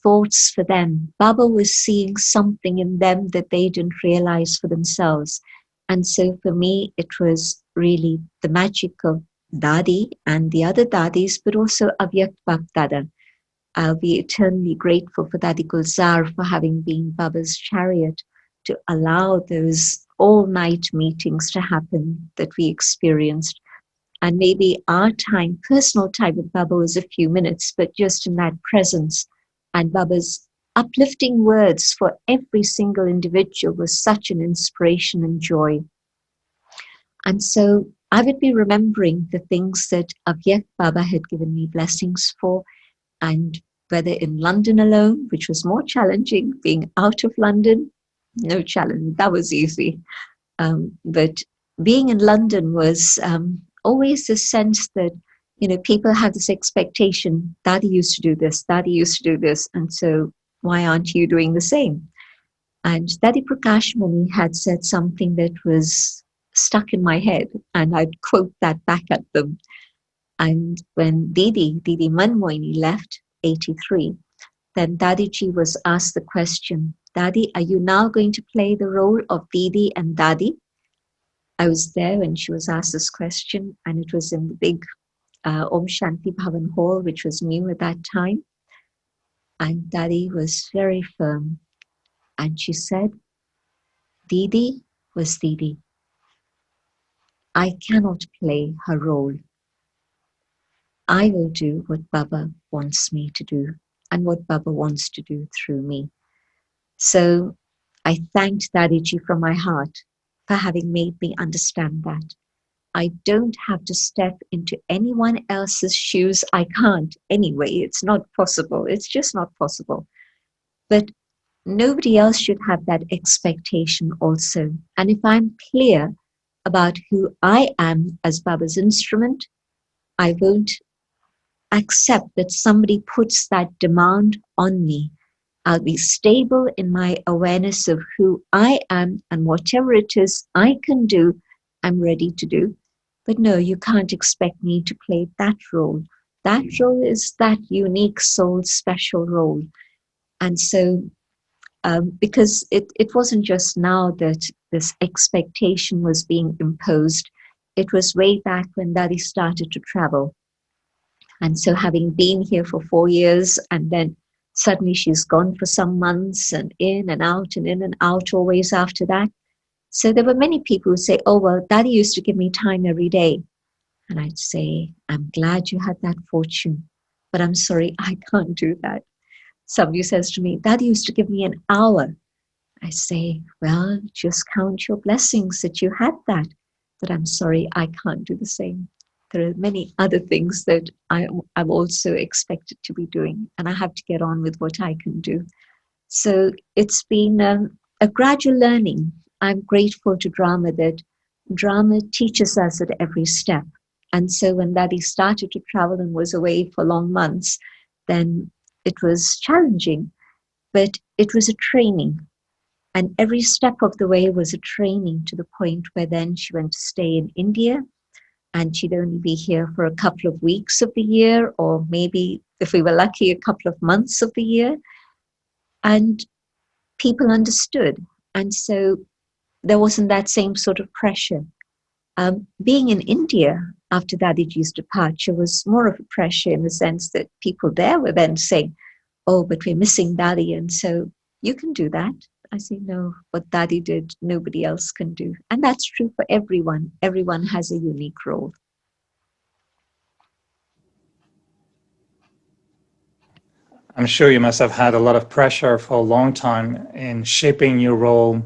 thoughts for them. Baba was seeing something in them that they didn't realize for themselves. And so for me, it was really the magic of Dadi and the other Dadis, but also Avyakt Bapdada. I'll be eternally grateful for Dadi Gulzar for having been Baba's chariot to allow those all-night meetings to happen that we experienced. And maybe our time, personal time with Baba was a few minutes, but just in that presence and Baba's uplifting words for every single individual was such an inspiration and joy. And so I would be remembering the things that Avyakt Baba had given me blessings for, and whether in London alone, which was more challenging, being out of London, no challenge, that was easy. But being in London was always this sense that, you know, people have this expectation, Daddy used to do this, Daddy used to do this, and so why aren't you doing the same? And Daddy Prakash Muni had said something that was stuck in my head, and I'd quote that back at them. And when Didi Manmoini left, 83, then Dadiji was asked the question, Daddy, are you now going to play the role of Didi and Daddy? I was there when she was asked this question, and it was in the big Om Shanti Bhavan hall, which was new at that time. And Daddy was very firm. And she said, Didi was Didi. I cannot play her role. I will do what Baba wants me to do and what Baba wants to do through me. So I thanked Dadiji from my heart for having made me understand that. I don't have to step into anyone else's shoes. I can't anyway. It's not possible. It's just not possible. But nobody else should have that expectation also. And if I'm clear about who I am as Baba's instrument, I won't accept that somebody puts that demand on me. I'll be stable in my awareness of who I am, and whatever it is I can do, I'm ready to do. But no, you can't expect me to play that role. That role is that unique soul special role. And so, because it wasn't just now that this expectation was being imposed, it was way back when Daddy started to travel. And so having been here for 4 years, and then suddenly she's gone for some months and in and out always after that. So there were many people who say, oh, well, Daddy used to give me time every day. And I'd say, I'm glad you had that fortune, but I'm sorry, I can't do that. Somebody says to me, Daddy used to give me an hour. I say, well, just count your blessings that you had that. But I'm sorry, I can't do the same. There are many other things that I'm also expected to be doing, and I have to get on with what I can do. So it's been a gradual learning. I'm grateful to drama that drama teaches us at every step. And so when Daddy started to travel and was away for long months, then it was challenging, but it was a training. And every step of the way was a training, to the point where then she went to stay in India, and she'd only be here for a couple of weeks of the year, or maybe, if we were lucky, a couple of months of the year. And people understood. And so there wasn't that same sort of pressure. Being in India, after Dadiji's departure was more of a pressure in the sense that people there were then saying, oh, but we're missing Dadi, and so you can do that. I say, no, what Dadi did, nobody else can do. And that's true for everyone. Everyone has a unique role. I'm sure you must have had a lot of pressure for a long time in shaping your role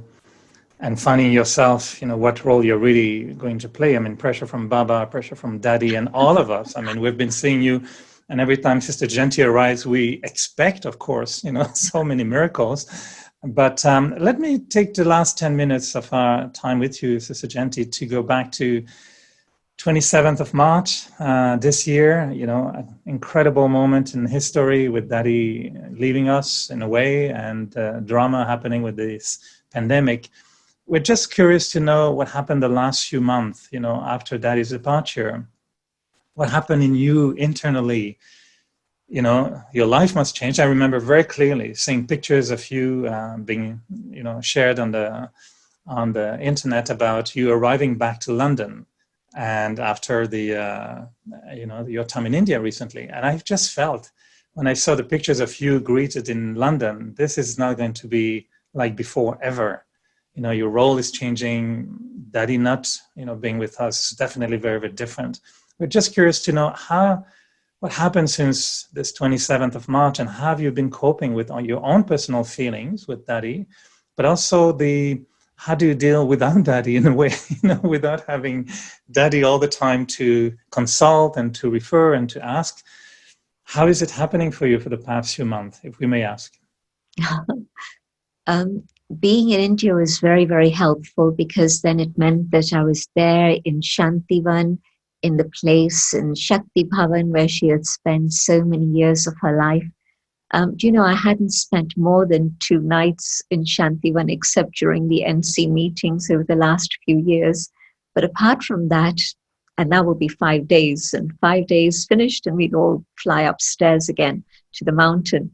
and finding yourself, what role you're really going to play. I mean, pressure from Baba, pressure from Daddy, and all of us. I mean, we've been seeing you, and every time Sister Jayanti arrives, we expect, of course, so many miracles. But let me take the last 10 minutes of our time with you, Sister Jayanti, to go back to 27th of March this year, an incredible moment in history with Daddy leaving us in a way, and drama happening with this pandemic. We're just curious to know what happened the last few months, after Daddy's departure. What happened in you internally? Your life must change. I remember very clearly seeing pictures of you being, shared on the internet about you arriving back to London, and after your time in India recently. And I've just felt, when I saw the pictures of you greeted in London, this is not going to be like before ever. Your role is changing. Daddy not, being with us is definitely very, very different. We're just curious to know what happened since this 27th of March, and how have you been coping with your own personal feelings with Daddy, but also how do you deal without Daddy in a way, without having Daddy all the time to consult and to refer and to ask? How is it happening for you for the past few months, if we may ask? Being in India was very, very helpful, because then it meant that I was there in Shantivan, in the place in Shakti Bhavan where she had spent so many years of her life. I hadn't spent more than 2 nights in Shantivan except during the NC meetings over the last few years. But apart from that, and that will be 5 days, and 5 days finished, and we'd all fly upstairs again to the mountain.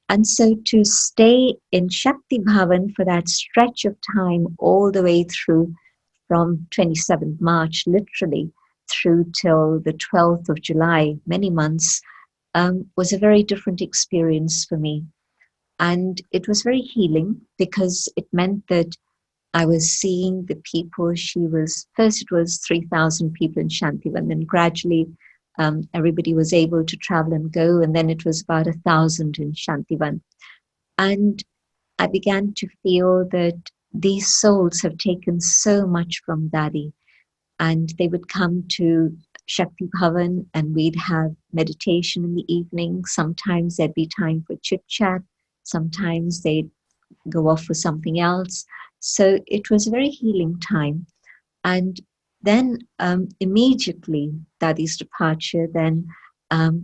And so to stay in Shakti Bhavan for that stretch of time, all the way through from 27th March, literally, through till the 12th of July, many months, was a very different experience for me. And it was very healing, because it meant that I was seeing the people. First it was 3,000 people in Shantivan, then gradually everybody was able to travel and go, and then it was about 1,000 in Shantivan. And I began to feel that these souls have taken so much from Daddy, and they would come to Shakti Bhavan, and we'd have meditation in the evening. Sometimes there'd be time for chit chat. Sometimes they'd go off for something else. So it was a very healing time. And then immediately Daddy's departure, then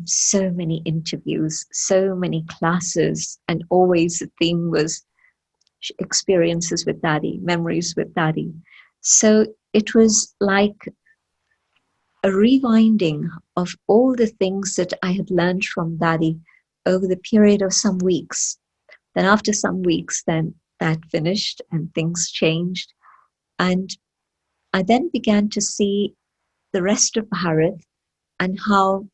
so many interviews, so many classes, and always the theme was experiences with Daddy, memories with Daddy. So it was like a rewinding of all the things that I had learned from Daddy over the period of some weeks. Then after some weeks, then that finished and things changed. And I then began to see the rest of Bharat, and how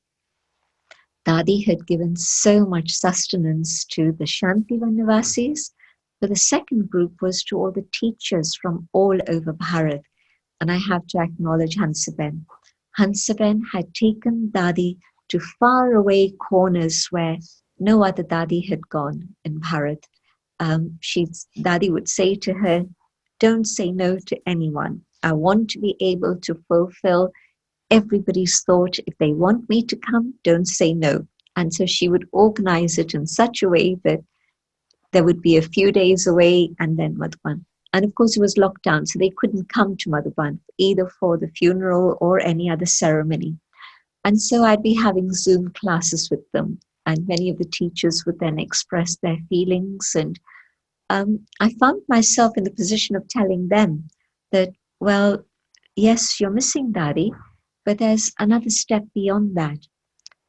Dadi had given so much sustenance to the Shantivan Nivasis. But the second group was to all the teachers from all over Bharat. And I have to acknowledge Hansaben. Hansaben had taken Dadi to far away corners where no other Dadi had gone in Bharat. Dadi would say to her, don't say no to anyone. I want to be able to fulfill everybody's thought. If they want me to come, don't say no. And so she would organize it in such a way that there would be a few days away and then Madhuban. And of course it was locked down, so they couldn't come to Madhuban, either for the funeral or any other ceremony. And so I'd be having Zoom classes with them, and many of the teachers would then express their feelings. And I found myself in the position of telling them that, well, yes, you're missing Daddy, but there's another step beyond that.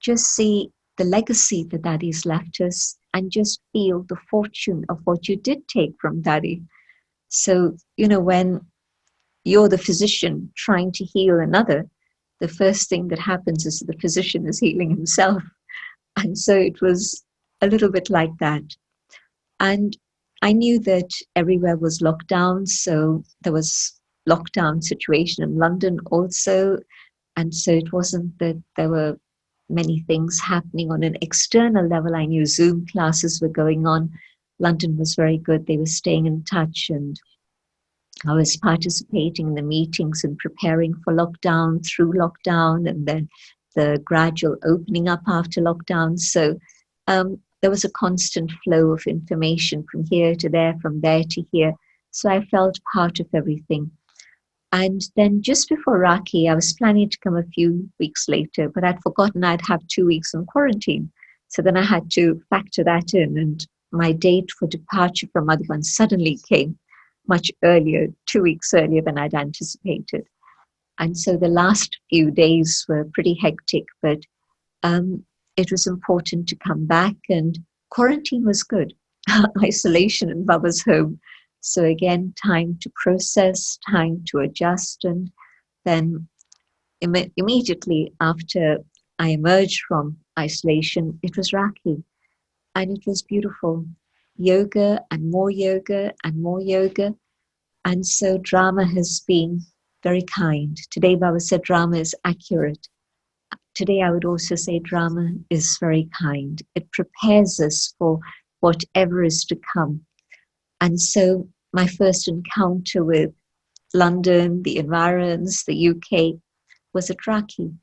Just see the legacy that Daddy's left us, and just feel the fortune of what you did take from Daddy. So, when you're the physician trying to heal another, the first thing that happens is the physician is healing himself. And so it was a little bit like that. And I knew that everywhere was locked down, so there was lockdown situation in London also. And so it wasn't that there were many things happening on an external level. I knew Zoom classes were going on. London was very good. They were staying in touch, and I was participating in the meetings and preparing for lockdown, through lockdown, and then the gradual opening up after lockdown. So there was a constant flow of information from here to there, from there to here. So I felt part of everything. And then just before Rakhi, I was planning to come a few weeks later, but I'd forgotten I'd have 2 weeks in quarantine. So then I had to factor that in, and my date for departure from Madhuban suddenly came much earlier, 2 weeks earlier than I'd anticipated. And so the last few days were pretty hectic, but it was important to come back, and quarantine was good. Isolation in Baba's home. So again, time to process, time to adjust. And then immediately after I emerged from isolation, it was Rakhi. And it was beautiful. Yoga and more yoga and more yoga. And so drama has been very kind. Today Baba said drama is accurate. Today I would also say drama is very kind. It prepares us for whatever is to come. And so my first encounter with London, the environs, the UK, was at Rakhi.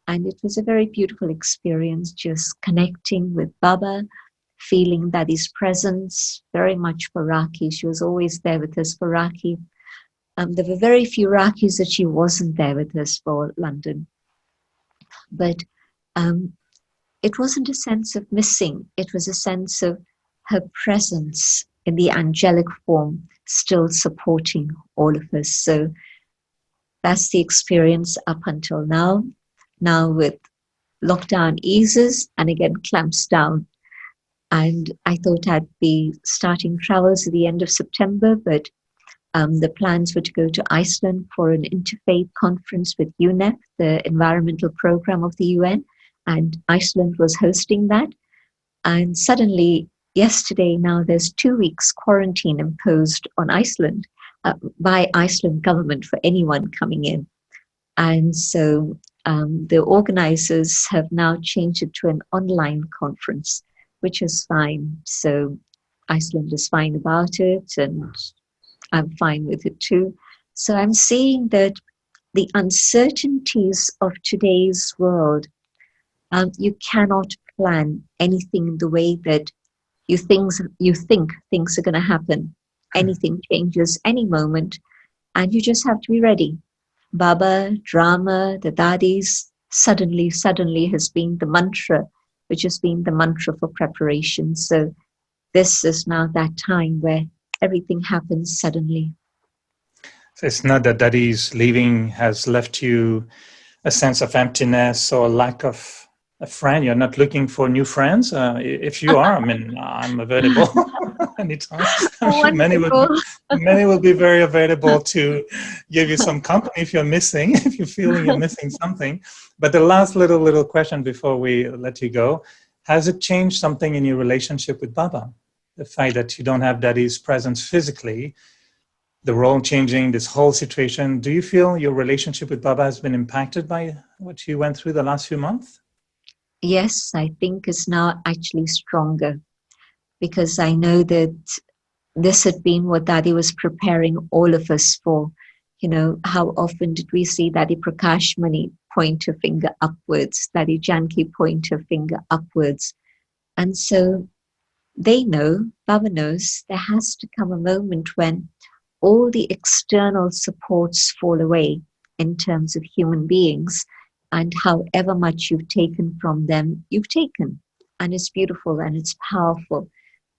And it was a very beautiful experience, just connecting with Baba, feeling Dadi's presence very much for Rakhi. She was always there with us for Rakhi. There were very few Rakhis that she wasn't there with us for London. But it wasn't a sense of missing. It was a sense of her presence in the angelic form, still supporting all of us. So that's the experience up until now. Now with lockdown eases and again clamps down. And I thought I'd be starting travels at the end of September, but the plans were to go to Iceland for an interfaith conference with UNEP, the environmental program of the UN, and Iceland was hosting that. And suddenly, yesterday, now there's 2 weeks quarantine imposed on Iceland by Iceland government for anyone coming in. And so the organizers have now changed it to an online conference, which is fine. So Iceland is fine about it, and I'm fine with it too. So I'm seeing that the uncertainties of today's world, you cannot plan anything in the way that you think things are going to happen. Anything changes any moment, and you just have to be ready. Baba, drama, the dadis, suddenly has been the mantra, which has been the mantra for preparation. So this is now that time where everything happens suddenly. So it's not that Daddy's leaving has left you a sense of emptiness or lack of a friend. You're not looking for new friends. If you are, I mean, I'm available anytime. I'm sure many will be very available to give you some company if you're missing, if you're feeling you're missing something. But the last little question before we let you go, has it changed something in your relationship with Baba? The fact that you don't have Daddy's presence physically, the role changing, this whole situation. Do you feel your relationship with Baba has been impacted by what you went through the last few months? Yes, I think it's now actually stronger, because I know that this had been what Daddy was preparing all of us for. You know, how often did we see Daddy Prakash Mani point a finger upwards, Daddy Janki point a finger upwards? And so they know, Baba knows, there has to come a moment when all the external supports fall away in terms of human beings, and however much you've taken from them, you've taken. And it's beautiful and it's powerful.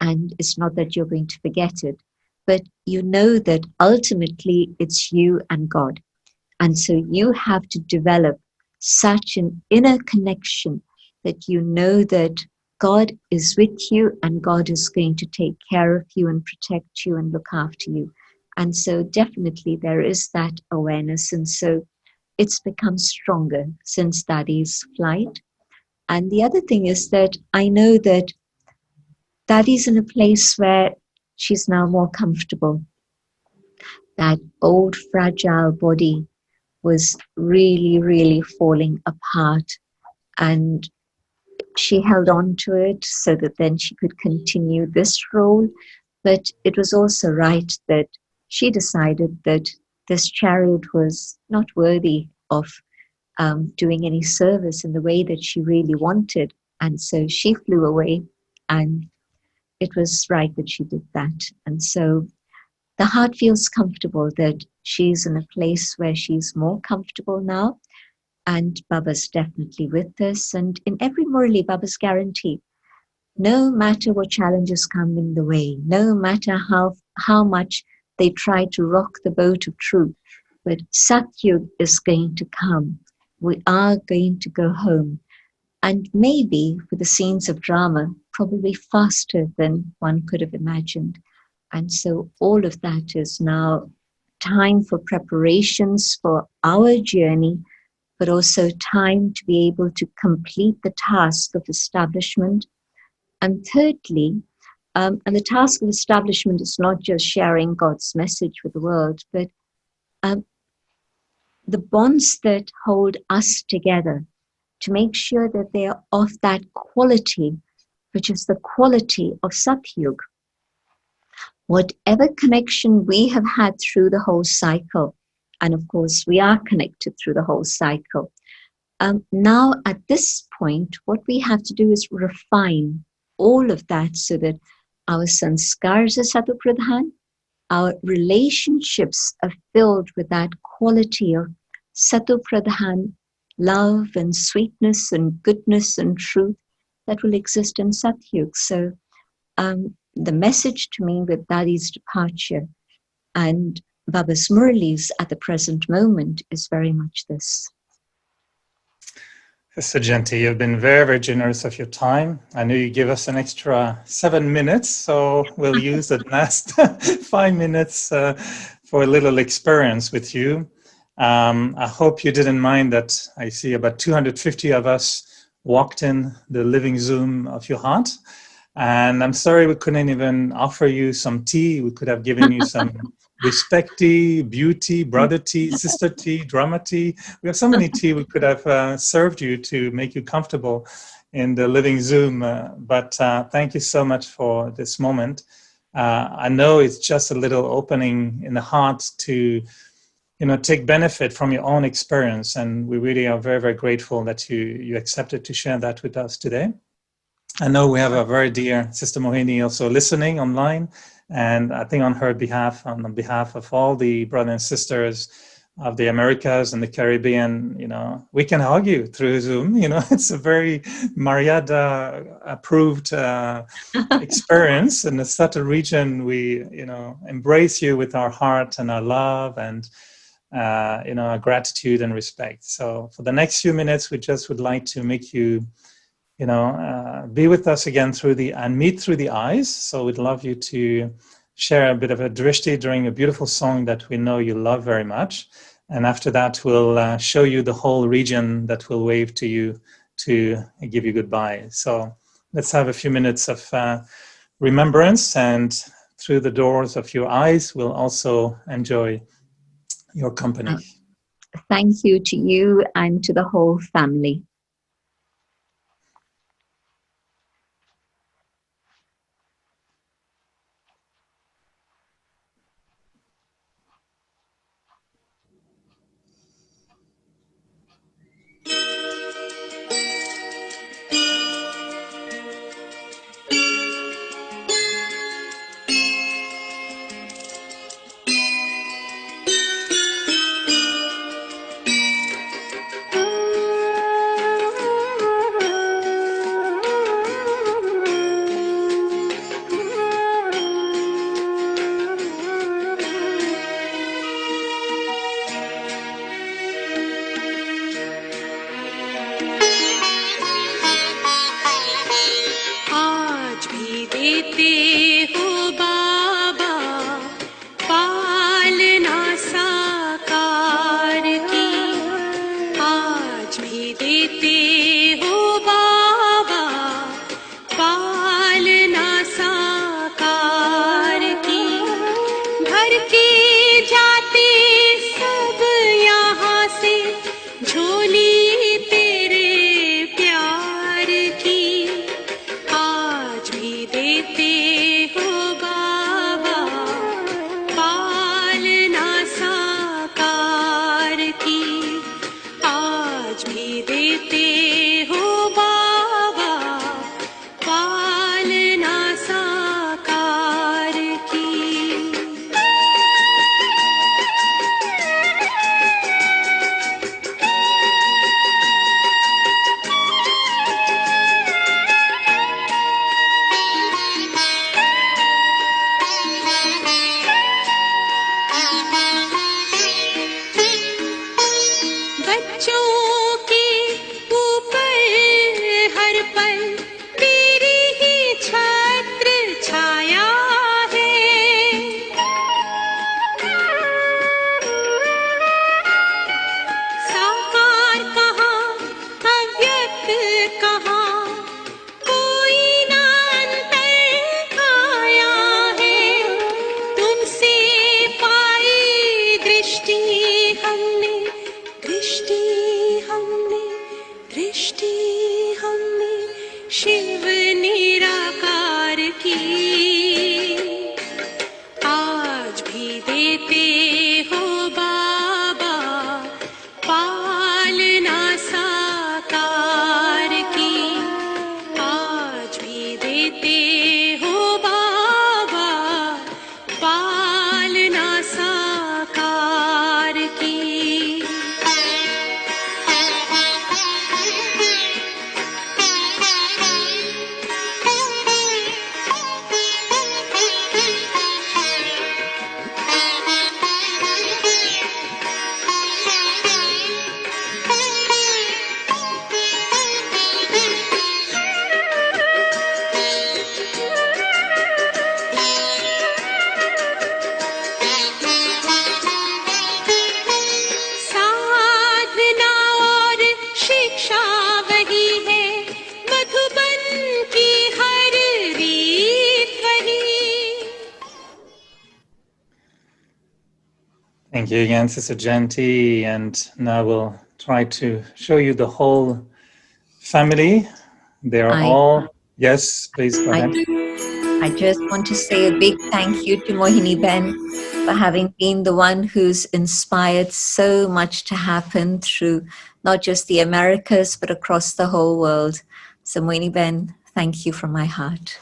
And it's not that you're going to forget it, but you know that ultimately it's you and God. And so you have to develop such an inner connection that you know that God is with you and God is going to take care of you and protect you and look after you. And so definitely there is that awareness. And so it's become stronger since Daddy's flight. And the other thing is that I know that Daddy's in a place where she's now more comfortable. That old fragile body was really, really falling apart. And she held on to it so that then she could continue this role. But it was also right that she decided that this chariot was not worthy of doing any service in the way that she really wanted. And so she flew away, and it was right that she did that. And so the heart feels comfortable that she's in a place where she's more comfortable now. And Baba's definitely with us. And in every Murli, Baba's guarantee, no matter what challenges come in the way, no matter how much they try to rock the boat of truth, but Satyug is going to come. We are going to go home. And maybe for the scenes of drama, probably faster than one could have imagined. And so all of that is now time for preparations for our journey, but also time to be able to complete the task of establishment. And thirdly, and the task of establishment is not just sharing God's message with the world, but the bonds that hold us together, to make sure that they are of that quality, which is the quality of Satyug. Whatever connection we have had through the whole cycle, and of course we are connected through the whole cycle, now at this point, what we have to do is refine all of that so that our sanskars are Satupradhan, our relationships are filled with that quality of Satupradhan, love and sweetness and goodness and truth that will exist in Satyug. So the message to me with Dadi's departure and Baba's Murlis at the present moment is very much this. Sister Jayanti, you've been very, very generous of your time. I know you give us an extra 7 minutes, so we'll use the last 5 minutes for a little experience with you. I hope you didn't mind that I see about 250 of us walked in the living Zoom of your heart. And I'm sorry we couldn't even offer you some tea. We could have given you some respect tea, beauty, brother tea, sister tea, drama tea. We have so many tea we could have served you to make you comfortable in the living Zoom. But thank you so much for this moment. I know it's just a little opening in the heart to take benefit from your own experience. And we really are very, very grateful that you accepted to share that with us today. I know we have a very dear Sister Mohini also listening online, and I think on her behalf, on behalf of all the brothers and sisters of the Americas and the Caribbean, we can hug you through Zoom. It's a very Mariada approved experience. In the Sata region, we, embrace you with our heart and our love and, our gratitude and respect. So for the next few minutes, we just would like to make you be with us again and meet through the eyes. So we'd love you to share a bit of a drishti during a beautiful song that we know you love very much. And after that, we'll show you the whole region that will wave to you to give you goodbye. So let's have a few minutes of remembrance, and through the doors of your eyes, we'll also enjoy your company. Thank you to you and to the whole family. Shiv निराकार की आज भी देते हो बाबा पालना साकार की आज भी देते हो बाबा पालना साकार की साधना और शिक्षा वही है मधुबन की हर रीत वही Thank you again, Sister Jayanti. And now we'll try to show you the whole family. They are all, yes, please go ahead. I just want to say a big thank you to Mohini Ben for having been the one who's inspired so much to happen through not just the Americas, but across the whole world. So Mohini Ben, thank you from my heart.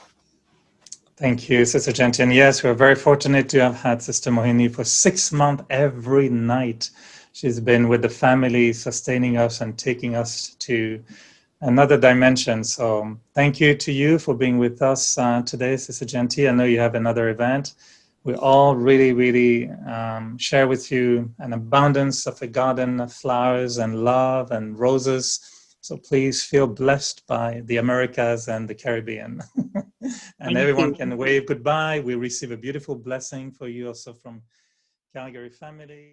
Thank you, Sister Jayanti. And yes, we're very fortunate to have had Sister Mohini for 6 months every night. She's been with the family, sustaining us and taking us to another dimension. So thank you to you for being with us today, Sister Jayanti. I know you have another event. We all really share with you an abundance of a garden of flowers and love and roses. So please feel blessed by the Americas and the Caribbean. And everyone can wave goodbye. We receive a beautiful blessing for you also from Calgary family.